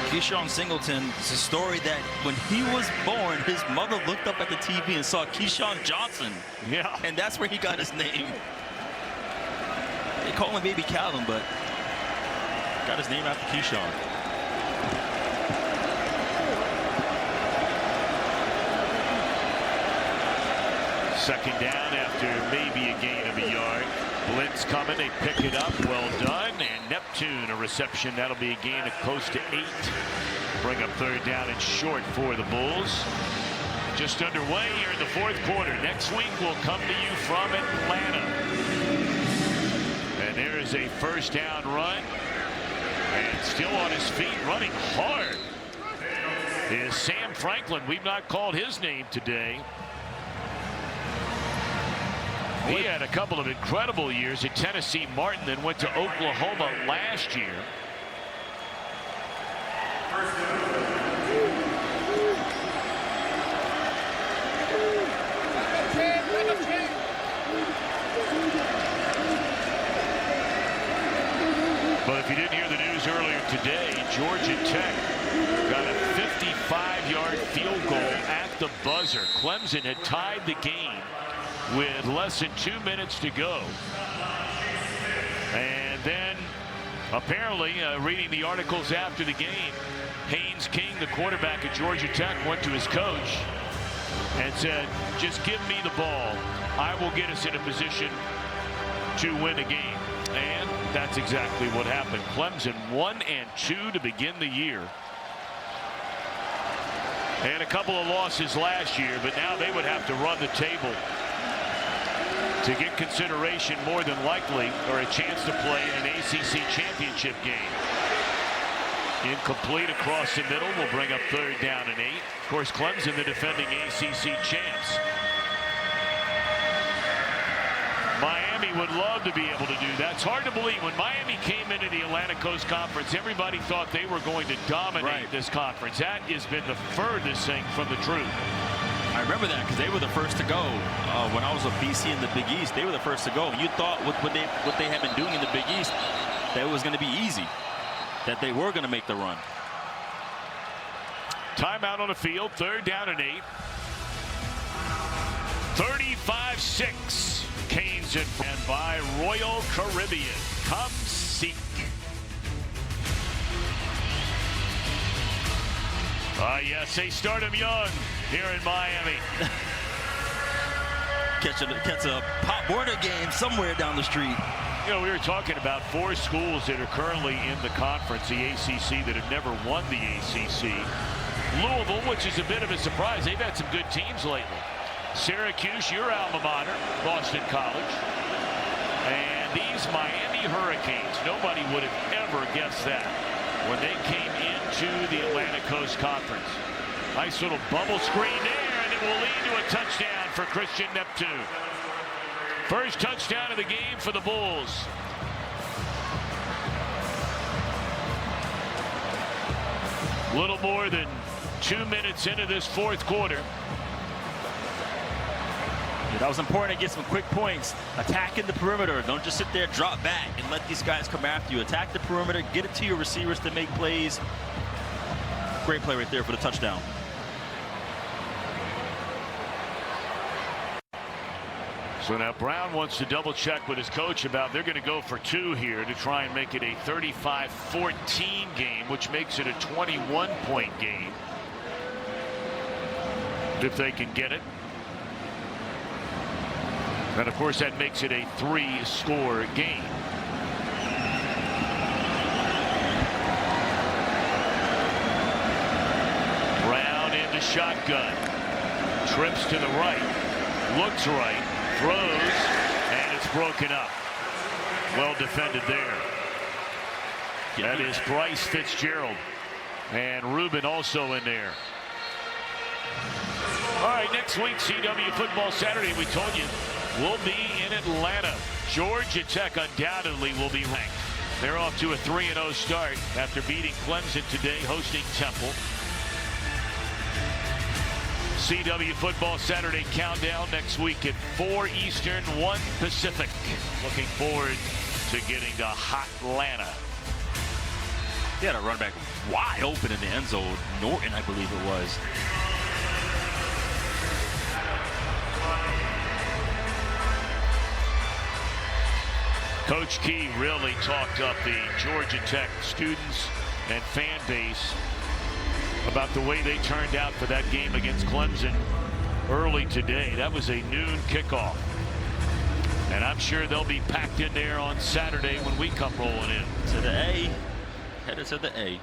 Keyshawn Singleton, it's a story that when he was born, his mother looked up at the TV and saw Keyshawn Johnson. Yeah. And that's where he got his name. They call him Baby Calvin, but got his name after Keyshawn. Second down after maybe a gain of a yard. Blitz coming, they pick it up, well done, and Neptune a reception. That'll be a gain of close to 8. Bring up third down and short for the Bulls. Just underway here in the fourth quarter. Next week will come to you from Atlanta. And there is a first down run. And still on his feet, running hard, is Sam Franklin. We've not called his name today. He had a couple of incredible years at Tennessee Martin, then went to Oklahoma last year. But if you didn't hear the news earlier today, Georgia Tech got a 55-yard field goal at the buzzer. Clemson had tied the game with less than 2 minutes to go. And then apparently reading the articles after the game, Haynes King, the quarterback at Georgia Tech, went to his coach and said, just give me the ball. I will get us in a position to win a game. And that's exactly what happened. Clemson 1-2 to begin the year. And a couple of losses last year, but now they would have to run the table to get consideration, more than likely, or a chance to play in an ACC championship game. Incomplete across the middle will bring up third down and 8. Of course, Clemson, the defending ACC champs. Miami would love to be able to do that. It's hard to believe. When Miami came into the Atlantic Coast Conference, everybody thought they were going to dominate this conference. That has been the furthest thing from the truth. I remember that because they were the first to go. When I was with BC in the Big East, they were the first to go. You thought with what they had been doing in the Big East, that it was going to be easy, that they were going to make the run. Timeout on the field, third down and 8. 35-6. Canes in front by Royal Caribbean. Come seek. Yes, they start him young here in Miami. Catch a Pop Warner game somewhere down the street. You know, we were talking about 4 schools that are currently in the conference, the ACC, that have never won the ACC. Louisville, which is a bit of a surprise. They've had some good teams lately. Syracuse, your alma mater, Boston College. And these Miami Hurricanes, nobody would have ever guessed that when they came into the Atlantic Coast Conference. Nice little bubble screen there, and it will lead to a touchdown for Christian Neptune. First touchdown of the game for the Bulls. Little more than 2 minutes into this fourth quarter. That was important to get some quick points. Attacking the perimeter. Don't just sit there, drop back, and let these guys come after you. Attack the perimeter. Get it to your receivers to make plays. Great play right there for the touchdown. So now Brown wants to double check with his coach about they're going to go for 2 here to try and make it a 35-14 game, which makes it a 21-point game if they can get it. And of course that makes it a 3-score game. Brown in the shotgun, trips to the right, looks right, throws, and it's broken up. Well defended there. That is Bryce Fitzgerald. And Rubin also in there. All right, next week, CW Football Saturday, we told you, will be in Atlanta. Georgia Tech undoubtedly will be ranked. They're off to a 3-0 start after beating Clemson today, hosting Temple. CW Football Saturday countdown next week at 4 Eastern, 1 Pacific. Looking forward to getting to hot Atlanta. He had a run back wide open in the end zone. Norton, I believe it was. Coach Key really talked up the Georgia Tech students and fan base about the way they turned out for that game against Clemson early today. That was a noon kickoff. And I'm sure they'll be packed in there on Saturday when we come rolling in. To the A. Headed to the A.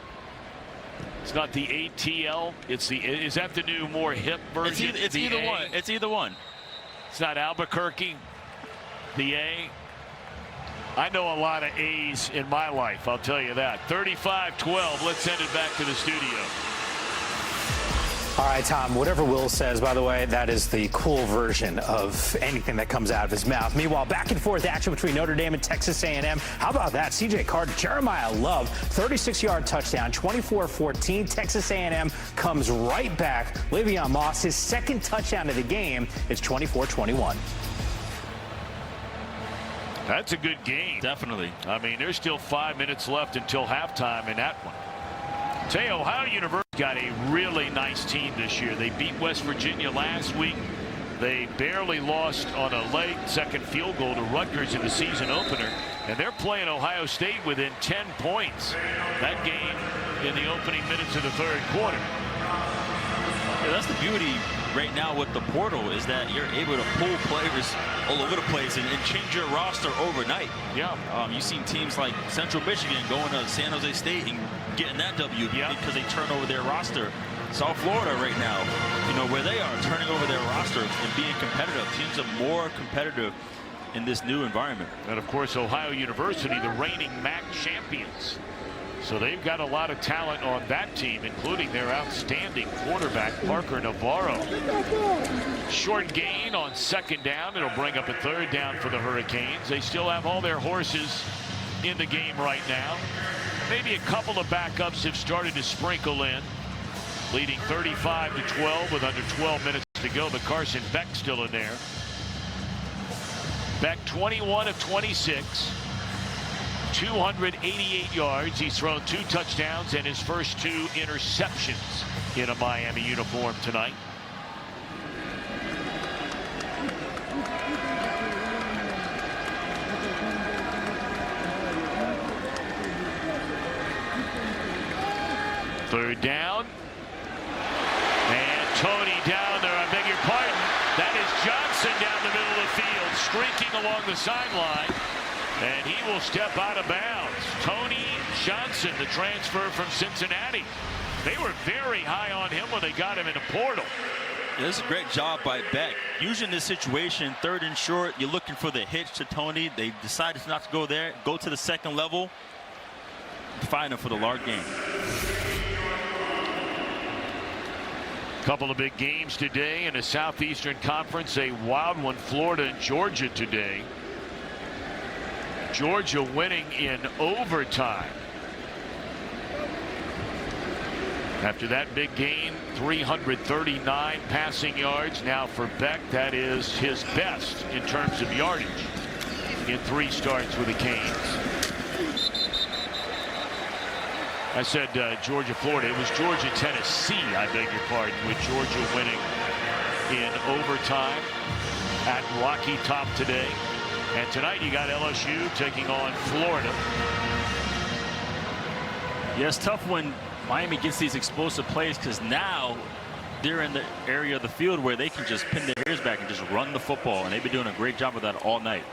It's not the ATL. It's the. Is that the new, more hip version? It's either A? one. It's either one. It's not Albuquerque. The A. I know a lot of A's in my life, I'll tell you that. 35-12. Let's send it back to the studio. All right, Tom, whatever Will says, by the way, that is the cool version of anything that comes out of his mouth. Meanwhile, back and forth action between Notre Dame and Texas A&M. How about that? C.J. Carter, Jeremiah Love, 36-yard touchdown, 24-14. Texas A&M comes right back. Le'Veon Moss, his second touchdown of the game. It's 24-21. That's a good game. Definitely. I mean, there's still 5 minutes left until halftime in that one. Say, Ohio University got a really nice team this year. They beat West Virginia last week. They barely lost on a late second field goal to Rutgers in the season opener. And they're playing Ohio State within 10 points. That game in the opening minutes of the third quarter. Yeah, that's the beauty right now with the portal, is that you're able to pull players all over the place and change your roster overnight. Yeah. You've seen teams like Central Michigan going to San Jose State and getting that W because they turn over their roster. South Florida right now, you know, where they are turning over their roster and being competitive. Teams are more competitive in this new environment. And of course, Ohio University, the reigning MAC champions. So they've got a lot of talent on that team, including their outstanding quarterback, Parker Navarro. Short gain on second down. It'll bring up a third down for the Hurricanes. They still have all their horses in the game right now. Maybe a couple of backups have started to sprinkle in, leading 35-12 with under 12 minutes to go. But Carson Beck still in there. Beck 21 of 26. 288 yards. He's thrown 2 touchdowns and his first 2 interceptions in a Miami uniform tonight. Third down. And Toney down there. I beg your pardon. That is Johnson down the middle of the field, streaking along the sideline. And he will step out of bounds. Tony Johnson, the transfer from Cincinnati. They were very high on him when they got him in the portal. Yeah, this is a great job by Beck. Usually in this situation, 3rd and short, you're looking for the hitch to Tony. They decided not to go there. Go to the second level. Find him for the large game. Couple of big games today in the Southeastern Conference. A wild one, Florida and Georgia today. Georgia winning in overtime. After that big gain, 339 passing yards. Now for Beck, that is his best in terms of yardage in 3 starts with the Canes. I said Georgia, Florida. It was Georgia, Tennessee, I beg your pardon, with Georgia winning in overtime at Rocky Top today. And tonight you got LSU taking on Florida. Yeah, it's tough when Miami gets these explosive plays, because now they're in the area of the field where they can just pin their ears back and just run the football. And they've been doing a great job of that all night.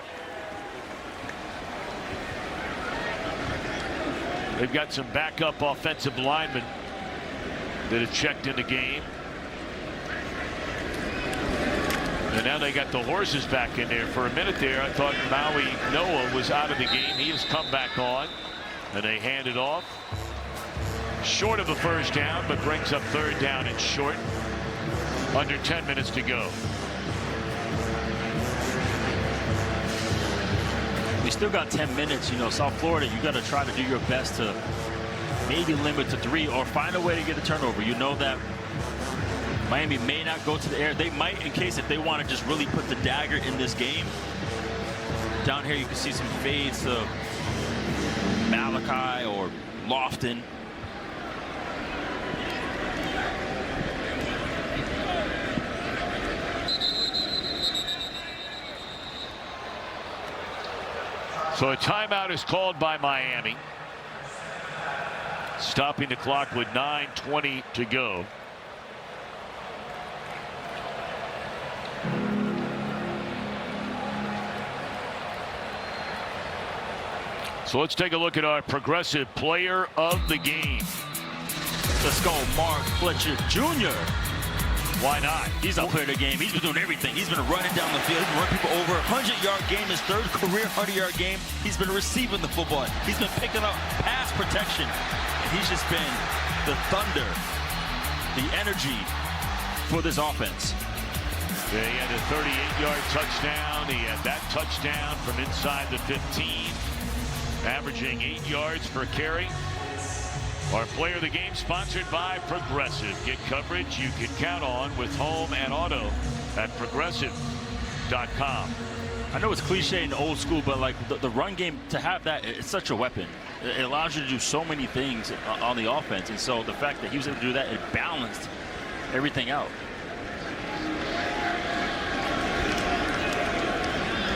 They've got some backup offensive linemen that have checked in the game. And now they got the horses back in there. For a minute there, I thought Maui Noah was out of the game. He has come back on. And they hand it off. Short of a first down, but brings up third down and short. Under 10 minutes to go. We still got 10 minutes. You know, South Florida, you got to try to do your best to maybe limit to 3 or find a way to get a turnover. You know that Miami may not go to the air. They might, in case if they want to just really put the dagger in this game. Down here, you can see some fades to Malachi or Lofton. So a timeout is called by Miami, stopping the clock with 9:20 to go. So let's take a look at our progressive player of the game. Let's go, Mark Fletcher Jr. Why not? He's our player of the game. He's been doing everything. He's been running down the field. He's been running people over. 100-yard game, his third career 100-yard game. He's been receiving the football. He's been picking up pass protection. And he's just been the thunder, the energy for this offense. Yeah, he had a 38-yard touchdown. He had that touchdown from inside the 15, averaging 8 yards per carry. Our player of the game sponsored by Progressive. Get coverage you can count on with home and auto at progressive.com. I know it's cliche and old school, but like the run game, to have that, it's such a weapon. It allows you to do so many things on the offense. And so the fact that he was able to do that, it balanced everything out.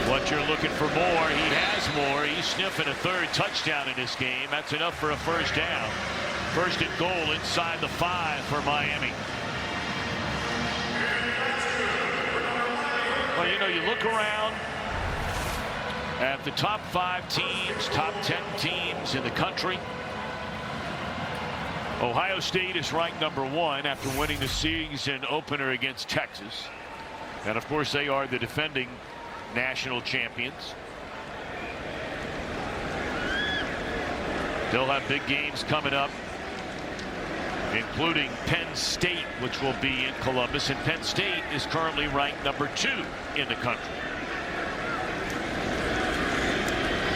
Fletcher looking for more. He has more. He's sniffing a third touchdown in this game. That's enough for a first down. First and goal inside the 5 for Miami. Well, you know, you look around at the top 5 teams, top 10 teams in the country. Ohio State is ranked #1 after winning the season opener against Texas. And of course, they are the defending national champions. They'll have big games coming up, including Penn State, which will be in Columbus, and Penn State is currently ranked #2 in the country.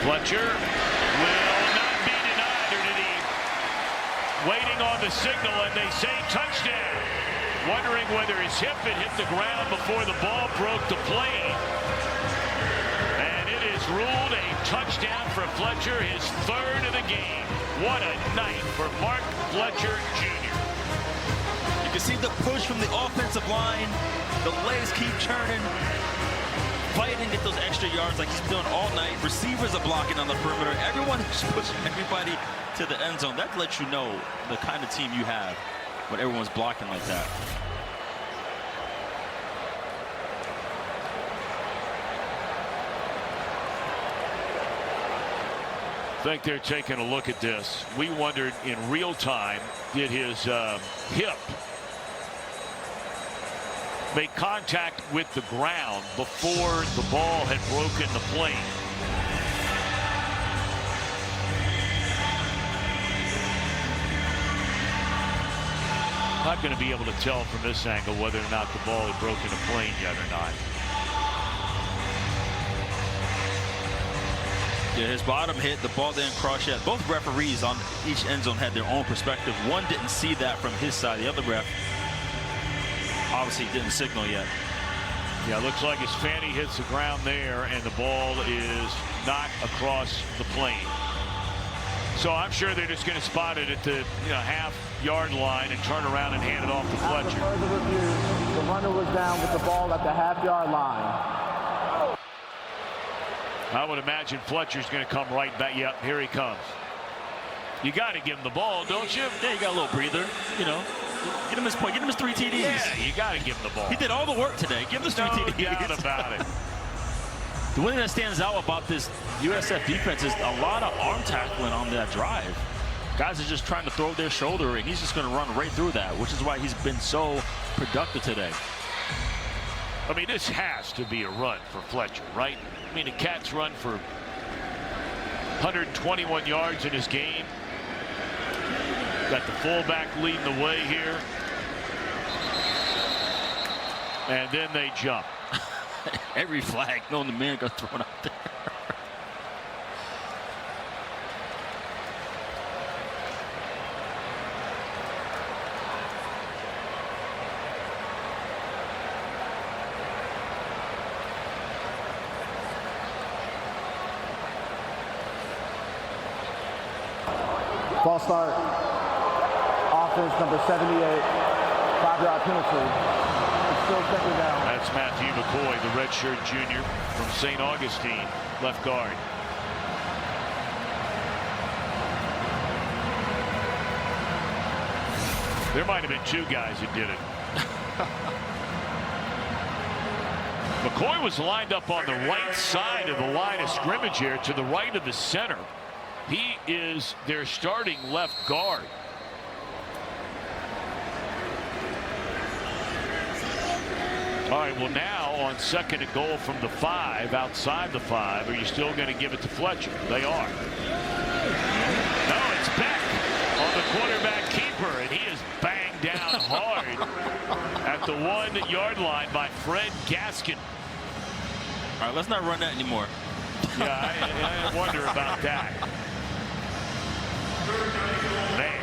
Fletcher will not be denied, or did he? Waiting on the signal, and they say touchdown. Wondering whether his hip had hit the ground before the ball broke the plane. And it is ruled a touchdown for Fletcher, his 3rd of the game. What a night for Mark Fletcher Jr. You can see the push from the offensive line. The legs keep churning. Fighting to get those extra yards like he's been doing all night. Receivers are blocking on the perimeter. Everyone is pushing everybody to the end zone. That lets you know the kind of team you have when everyone's blocking like that. I think they're taking a look at this. We wondered in real time, did his hip make contact with the ground before the ball had broken the plane? Not going to be able to tell from this angle whether or not the ball had broken the plane yet or not. Yeah, his bottom hit, the ball didn't cross yet. Both referees on each end zone had their own perspective. One didn't see that from his side. The other ref obviously didn't signal yet. Yeah, it looks like his fanny hits the ground there, and the ball is not across the plane. So I'm sure they're just going to spot it at the half-yard line and turn around and hand it off to Fletcher. After further review, the runner was down with the ball at the half-yard line. I would imagine Fletcher's going to come right back. Yep, here he comes. You got to give him the ball, don't you? Yeah, you got a little breather, you know. Get him his point. Get him his 3 TDs. Yeah, you got to give him the ball. He did all the work today. Give him his 3 TDs. No doubt about it. The one thing that stands out about this USF defense is a lot of arm tackling on that drive. Guys are just trying to throw their shoulder, and he's just going to run right through that, which is why he's been so productive today. I mean, this has to be a run for Fletcher, right? I mean, the Cats run for 121 yards in his game. Got the fullback leading the way here. And then they jump. Every flag, knowing the man got thrown out there. Ball start. Offense number 78. 5-yard penalty. It's still second down. That's Matthew McCoy, the redshirt junior from St. Augustine, left guard. There might have been two guys that did it. McCoy was lined up on the right side of the line of scrimmage here, to the right of the center. He is their starting left guard. All right, well, now on 2nd and goal from the 5, outside the 5, are you still going to give it to Fletcher? They are. No, it's Beck on the quarterback keeper, and he is banged down hard at the 1-yard line by Fred Gaskin. All right, let's not run that anymore. Yeah, I wonder about that. Man,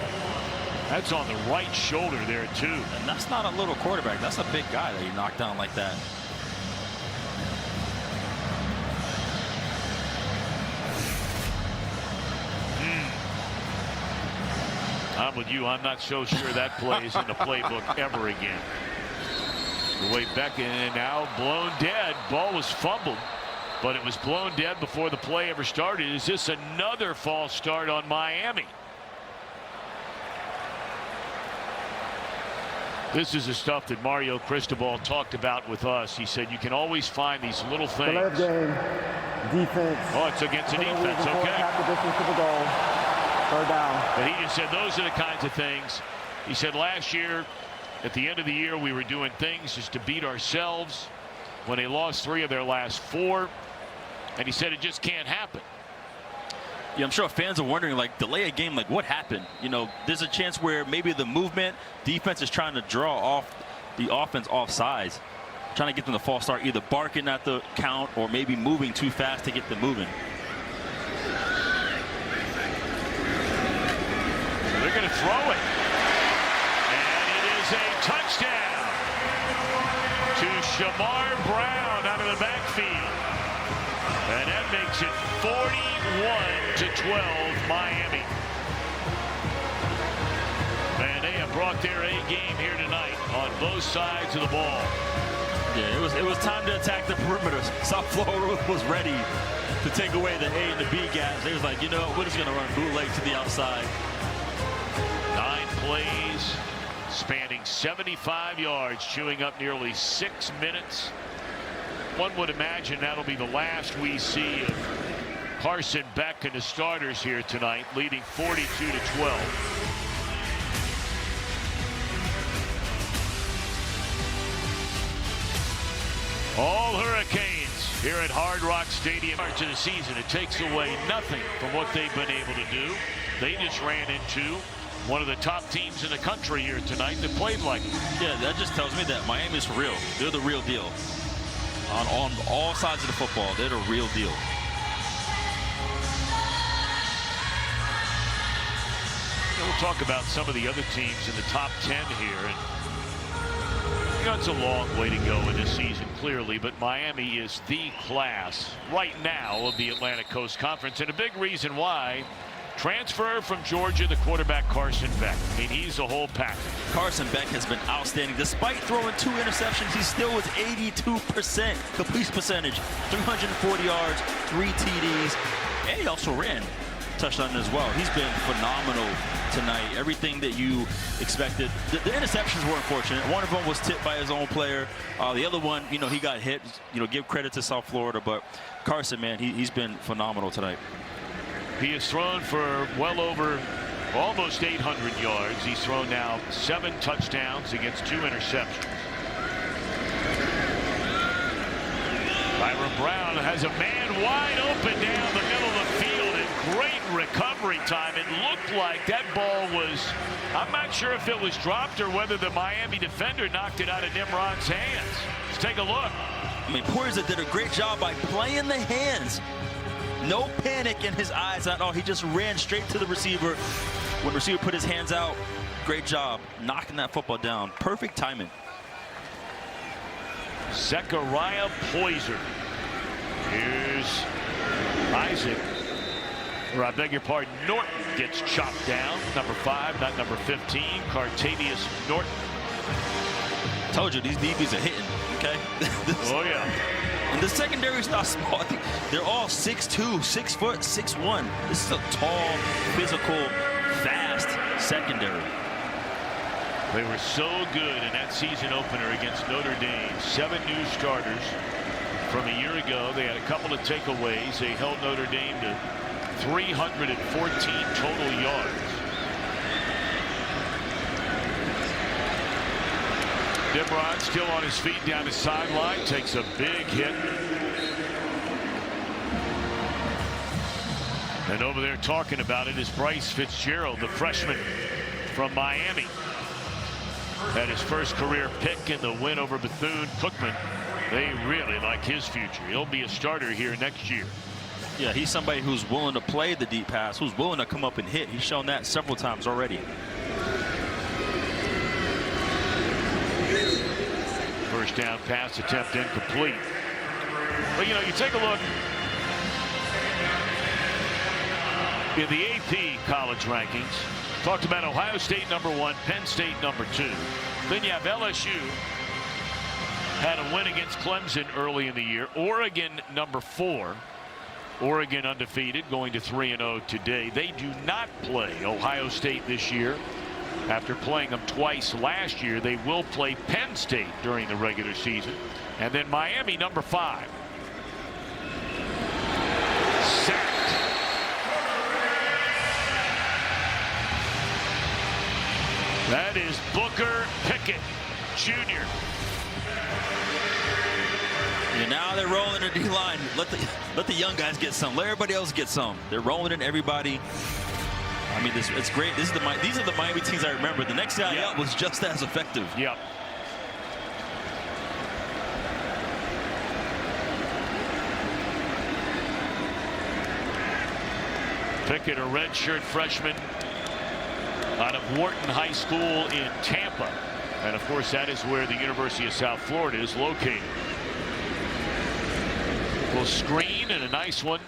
that's on the right shoulder there, too. And that's not a little quarterback. That's a big guy that you knocked down like that. I'm with you. I'm not so sure that plays in the playbook ever again. The way Beck, and now blown dead. Ball was fumbled, but it was blown dead before the play ever started. Is this another false start on Miami? This is the stuff that Mario Cristobal talked about with us. He said you can always find these little things. The left game, defense. Oh, it's against the defense, okay. Half the distance to the goal. 3rd down. But he just said those are the kinds of things. He said last year, at the end of the year, we were doing things just to beat ourselves when they lost 3 of their last 4. And he said it just can't happen. Yeah, I'm sure fans are wondering, like, delay a game, like, what happened? You know, there's a chance where maybe the movement, defense is trying to draw off the offense off sides, trying to get them to false start, either barking at the count or maybe moving too fast to get them moving. So they're going to throw it. And it is a touchdown to Shamar Brown out of the backfield. And that makes it 41-12 Miami. And they have brought their A game here tonight on both sides of the ball. Yeah, it was time to attack the perimeter. South Florida was ready to take away the A and the B gaps. They was like, you know, we're just going to run bootleg to the outside. 9 plays, spanning 75 yards, chewing up nearly 6 minutes. One would imagine that'll be the last we see of Carson Beck and the starters here tonight, leading 42-12. All Hurricanes here at Hard Rock Stadium. To the season, it takes away nothing from what they've been able to do. They just ran into one of the top teams in the country here tonight that played like them. Yeah, that just tells me that Miami's for real. They're the real deal. On all sides of the football, they're the real deal. We'll talk about some of the other teams in the top 10 here. And you know, it's a long way to go in this season, clearly, but Miami is the class right now of the Atlantic Coast Conference, and a big reason why. Transfer from Georgia, the quarterback Carson Beck. I mean, he's the whole package. Carson Beck has been outstanding. Despite throwing 2 interceptions, he still was 82% completion percentage, 340 yards, 3 TDs, and he also ran touchdown as well. He's been phenomenal tonight. Everything that you expected. The interceptions were unfortunate. One of them was tipped by his own player. The other one, you know, he got hit. You know, give credit to South Florida, but Carson, man, he's been phenomenal tonight. He has thrown for well over almost 800 yards. He's thrown now 7 touchdowns against 2 interceptions. Byron Brown has a man wide open down the middle of the field, and recovery time, it looked like that ball was, I'm not sure if it was dropped or whether the Miami defender knocked it out of Nimrod's hands. Let's take a look. I mean, Poirier did a great job by playing the hands. No panic in his eyes at all. He just ran straight to the receiver. When the receiver put his hands out, great job knocking that football down. Perfect timing. Zechariah Poirier. Here's Isaac. Or I beg your pardon, Norton gets chopped down. Number 5, not number 15. Cartavius Norton. Told you, these DBs are hitting, okay? Oh, yeah. And the secondary is not small. I think they're all 6'2", 6 foot, 6'1". This is a tall, physical, fast secondary. They were so good in that season opener against Notre Dame. 7 new starters from a year ago. They had a couple of takeaways. They held Notre Dame to 314 total yards. Nimrod still on his feet down the sideline, takes a big hit. And over there talking about it is Bryce Fitzgerald, the freshman from Miami. Had his first career pick in the win over Bethune-Cookman. They really like his future. He'll be a starter here next year. Yeah, he's somebody who's willing to play the deep pass, who's willing to come up and hit. He's shown that several times already. First down pass attempt incomplete. But, you know, you take a look in the AP college rankings. Talked about Ohio State #1, Penn State #2. Then you have LSU. Had a win against Clemson early in the year. Oregon #4. Oregon undefeated, going to 3-0 today. They do not play Ohio State this year. After playing them twice last year, they will play Penn State during the regular season. And then Miami #5. Sacked. That is Booker Pickett Jr. And now they're rolling their D-line. Let the young guys get some. Let everybody else get some. They're rolling in everybody. I mean, it's great. These are the Miami teams I remember. The next guy up was just as effective. Yep. Pickett, a redshirt freshman out of Wharton High School in Tampa. And, of course, that is where the University of South Florida is located. Will screen and a nice one.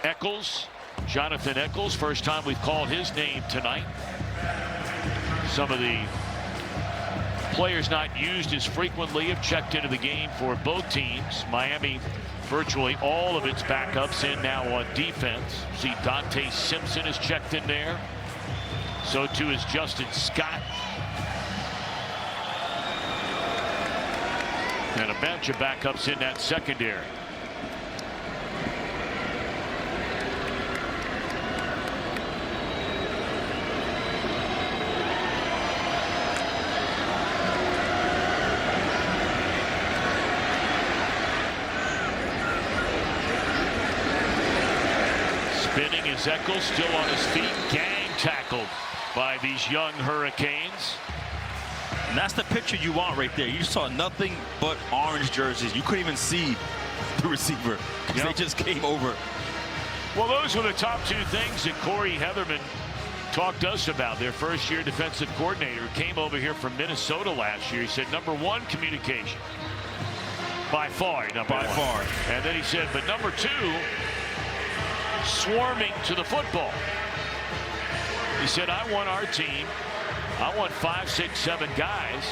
Eccles. Jonathan Eccles, first time we've called his name tonight. Some of the players not used as frequently have checked into the game for both teams. Miami, virtually all of its backups in now on defense. See Dante Simpson is checked in there. So too is Justin Scott. And a bunch of backups in that secondary. Spinning is Eccles, still on his feet, gang tackled by these young Hurricanes. And that's the picture you want right there. You saw nothing but orange jerseys. You couldn't even see the receiver because they just came over. Well, those were the top 2 things that Corey Heatherman talked to us about. Their first-year defensive coordinator came over here from Minnesota last year. He said, #1, communication. By far, number one. And then he said, but #2, swarming to the football. He said, I want our team, I want 5, 6, 7 guys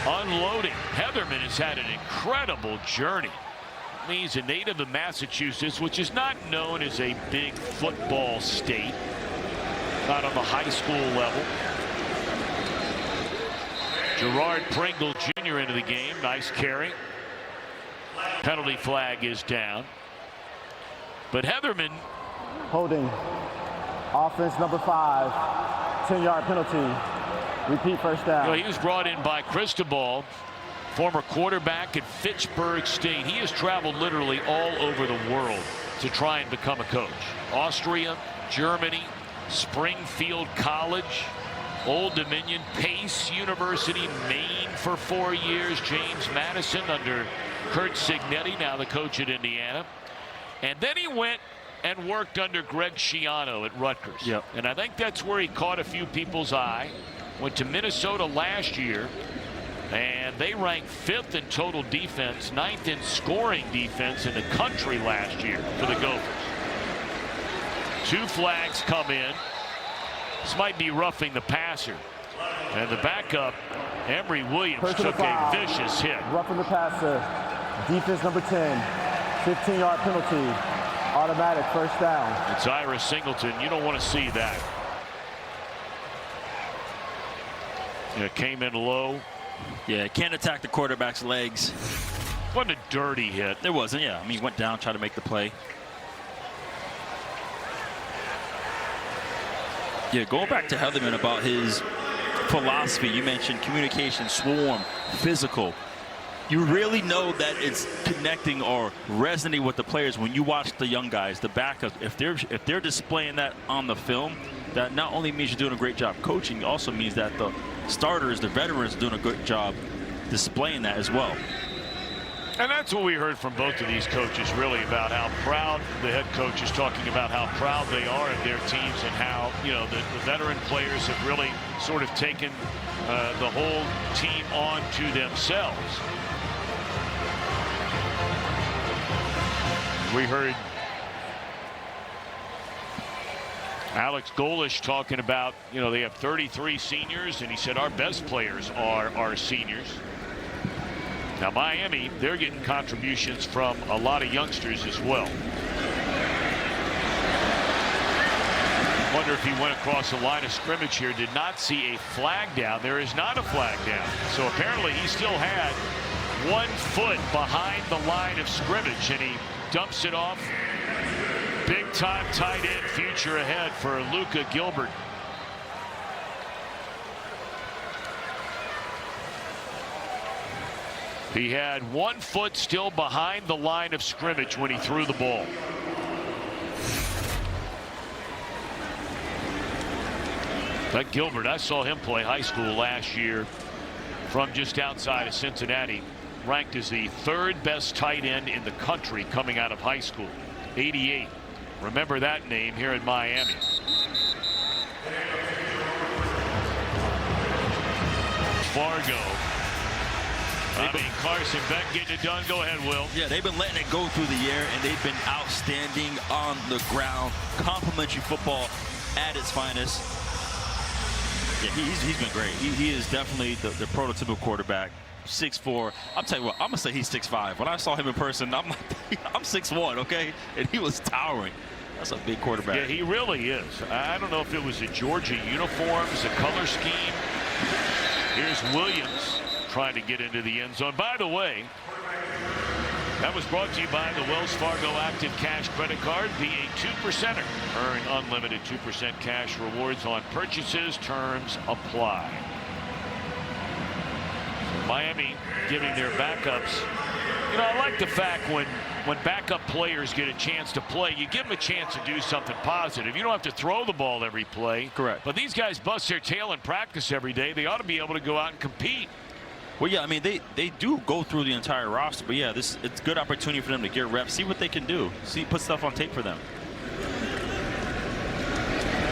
unloading. Heatherman has had an incredible journey. I mean, he's a native of Massachusetts, which is not known as a big football state, not on the high school level. Gerard Pringle Jr. into the game. Nice carry. Penalty flag is down. But Heatherman. Holding. Offense #5. 10-yard penalty. Repeat first down. You know, he was brought in by Cristobal, former quarterback at Fitchburg State. He has traveled literally all over the world to try and become a coach. Austria, Germany, Springfield College, Old Dominion, Pace University, Maine for 4 years. James Madison under Kurt Signetti, now the coach at Indiana. And then he went and worked under Greg Schiano at Rutgers. Yep. And I think that's where he caught a few people's eye. Went to Minnesota last year, and they ranked 5th in total defense, 9th in scoring defense in the country last year for the Gophers. 2 flags come in. This might be roughing the passer. And the backup, Emory Williams, took a vicious hit. Roughing the passer. Defense number 10. 15-yard penalty. Automatic first down. It's Ira Singleton. You don't want to see that. It came in low. Yeah, can't attack the quarterback's legs. Wasn't a dirty hit. It wasn't, yeah. I mean, he went down, tried to make the play. Yeah, going back to Heatherman about his philosophy, you mentioned communication, swarm, physical. You really know that it's connecting or resonating with the players when you watch the young guys, the backups. If they're displaying that on the film, that not only means you're doing a great job coaching, it also means that the starters, the veterans, are doing a good job displaying that as well. And that's what we heard from both of these coaches, really, about how proud the head coach is talking about how proud they are of their teams and how, you know, the veteran players have really sort of taken the whole team on to themselves. We heard Alex Golish talking about, you know, they have 33 seniors, and he said our best players are our seniors. Now Miami, they're getting contributions from a lot of youngsters as well. Wonder if he went across the line of scrimmage here. Did not see a flag down. There is not a flag down. So apparently he still had 1 foot behind the line of scrimmage, and he dumps it off. Big time tight end future ahead for Luka Gilbert. He had 1 foot still behind the line of scrimmage when he threw the ball. That Gilbert, I saw him play high school last year from just outside of Cincinnati. Ranked as the 3rd best tight end in the country coming out of high school. 88. Remember that name here in Miami. Fargo. Carson Beck getting it done. Go ahead, Will. Yeah, they've been letting it go through the air, and they've been outstanding on the ground. Complimentary football at its finest. Yeah, he's been great. He is definitely the prototypical quarterback. 6'4". I'll tell you what, I'm gonna say he's 6'5". When I saw him in person, I'm like, I'm 6'1", okay? And he was towering. That's a big quarterback. Yeah, he really is. I don't know if it was the Georgia uniforms, the color scheme. Here's Williams trying to get into the end zone. By the way, that was brought to you by the Wells Fargo Active Cash Credit Card. Be a 2%er. Earn unlimited 2% cash rewards on purchases. Terms apply. Miami giving their backups. You know, I like the fact when backup players get a chance to play, you give them a chance to do something positive. You don't have to throw the ball every play. Correct. But these guys bust their tail in practice every day. They ought to be able to go out and compete. Well, yeah, I mean, they do go through the entire roster. But, yeah, it's a good opportunity for them to get reps, see what they can do, put stuff on tape for them.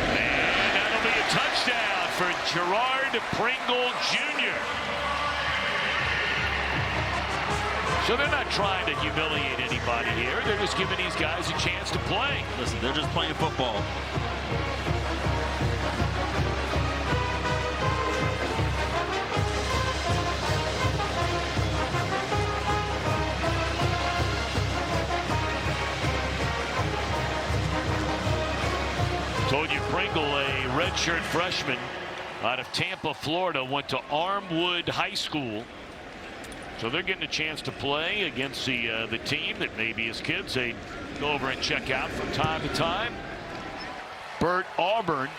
And that'll be a touchdown for Gerard Pringle Jr. So they're not trying to humiliate anybody here. They're just giving these guys a chance to play. Listen, they're just playing football. Told you Pringle, a redshirt freshman out of Tampa, Florida, went to Armwood High School. So they're getting a chance to play against the team that maybe his kids they go over and check out from time to time. Bert Auburn,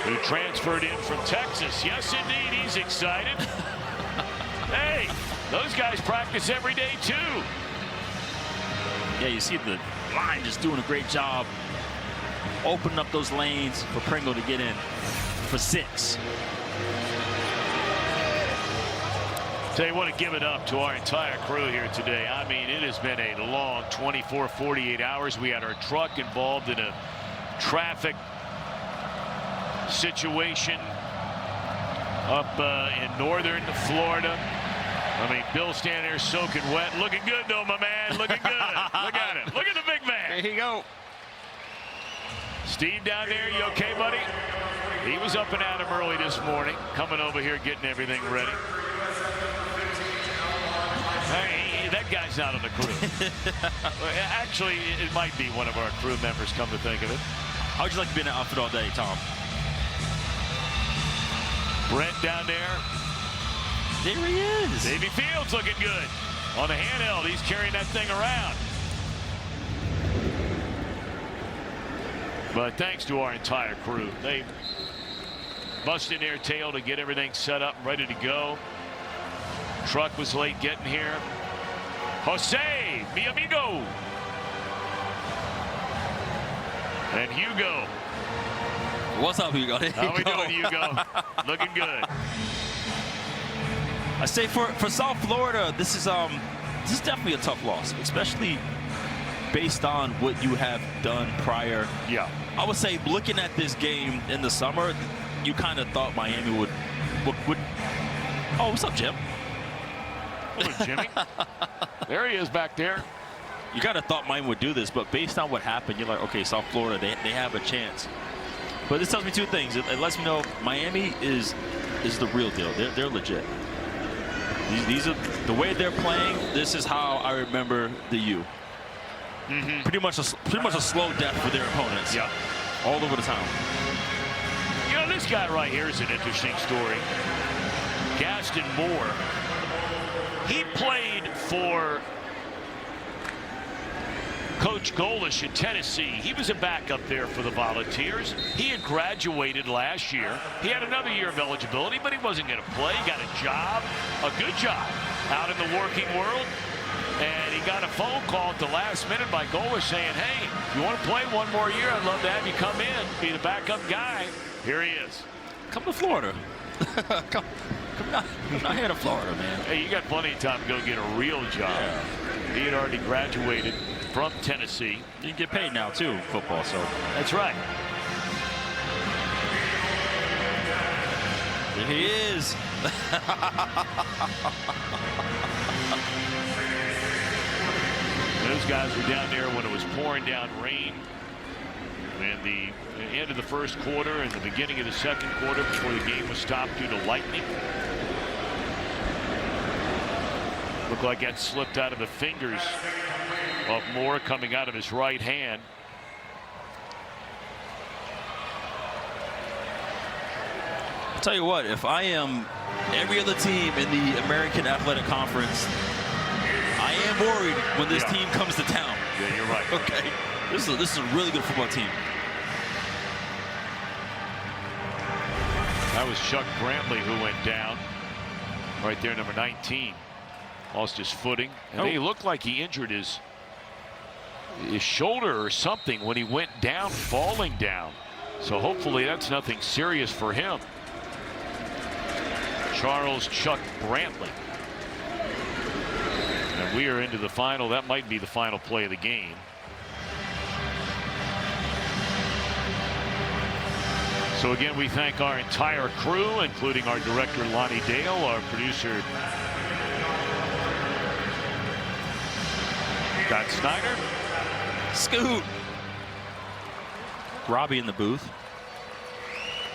who transferred in from Texas. Yes, indeed, he's excited. Hey, those guys practice every day too. Yeah, you see line just doing a great job opening up those lanes for Pringle to get in for 6. Tell you what, to give it up to our entire crew here today. I mean, it has been a long 24, 48 hours. We had our truck involved in a traffic situation up in northern Florida. I mean, Bill standing there soaking wet. Looking good, though, my man. Looking good. Look at him. Look at the big man. There you go. Steve down there, you okay, buddy? He was up and at him early this morning, coming over here, getting everything ready. Hey, that guy's not on the crew. Actually, it might be one of our crew members, come to think of it. How would you like to be in that outfit all day, Tom? Brent down there. There he is. Davey Fields looking good. On the handheld, he's carrying that thing around. But thanks to our entire crew. They busted their tail to get everything set up and ready to go. Truck was late getting here. Jose, mi amigo. And Hugo. What's up, Hugo? How we doing, Hugo? Looking good. I say for South Florida, this is definitely a tough loss, especially based on what you have done prior. Yeah. I would say looking at this game in the summer, you kind of thought Miami would. Oh, what's up, Jim? Hello, Jimmy. There he is back there. You kind of thought Miami would do this, but based on what happened, you're like, okay, South Florida, they have a chance. But this tells me two things. It lets me know Miami is the real deal. They're legit. These are the way they're playing. This is how I remember the U. Mm-hmm. Pretty much a slow death for their opponents. Yeah. All over the town. You know, this guy right here is an interesting story. Gaston Moore. He played for Coach Golish in Tennessee. He was a backup there for the Volunteers. He had graduated last year. He had another year of eligibility, but he wasn't going to play. He got a job, a good job, out in the working world. And he got a phone call at the last minute by Golish saying, hey, if you want to play one more year, I'd love to have you come in, be the backup guy. Here he is. Come to Florida. come down here to Florida, man. Hey, you got plenty of time to go get a real job. Yeah. He had already graduated from Tennessee. You can get paid now, too, football, so. That's right. There he is. Those guys were down there when it was pouring down rain. And the end of the first quarter and the beginning of the second quarter before the game was stopped due to lightning. Looked like that slipped out of the fingers of Moore coming out of his right hand. I'll tell you what, if I am every other team in the American Athletic Conference, I am worried when this team comes to town. Yeah, you're right. Okay. This is a really good football team. That was Chuck Brantley who went down. Right there, number 19. Lost his footing. And he looked like he injured his shoulder or something when he went down, falling down. So hopefully that's nothing serious for him. Charles Chuck Brantley. And we are into the final. That might be the final play of the game. So again, we thank our entire crew, including our director Lonnie Dale, our producer Scott Snyder, Scoot, Robbie in the booth.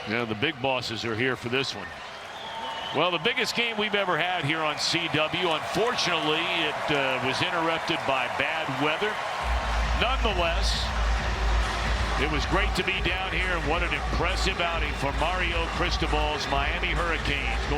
Yeah, the big bosses are here for this one. Well, the biggest game we've ever had here on CW. Unfortunately, it was interrupted by bad weather. Nonetheless, it was great to be down here, and what an impressive outing for Mario Cristobal's Miami Hurricanes.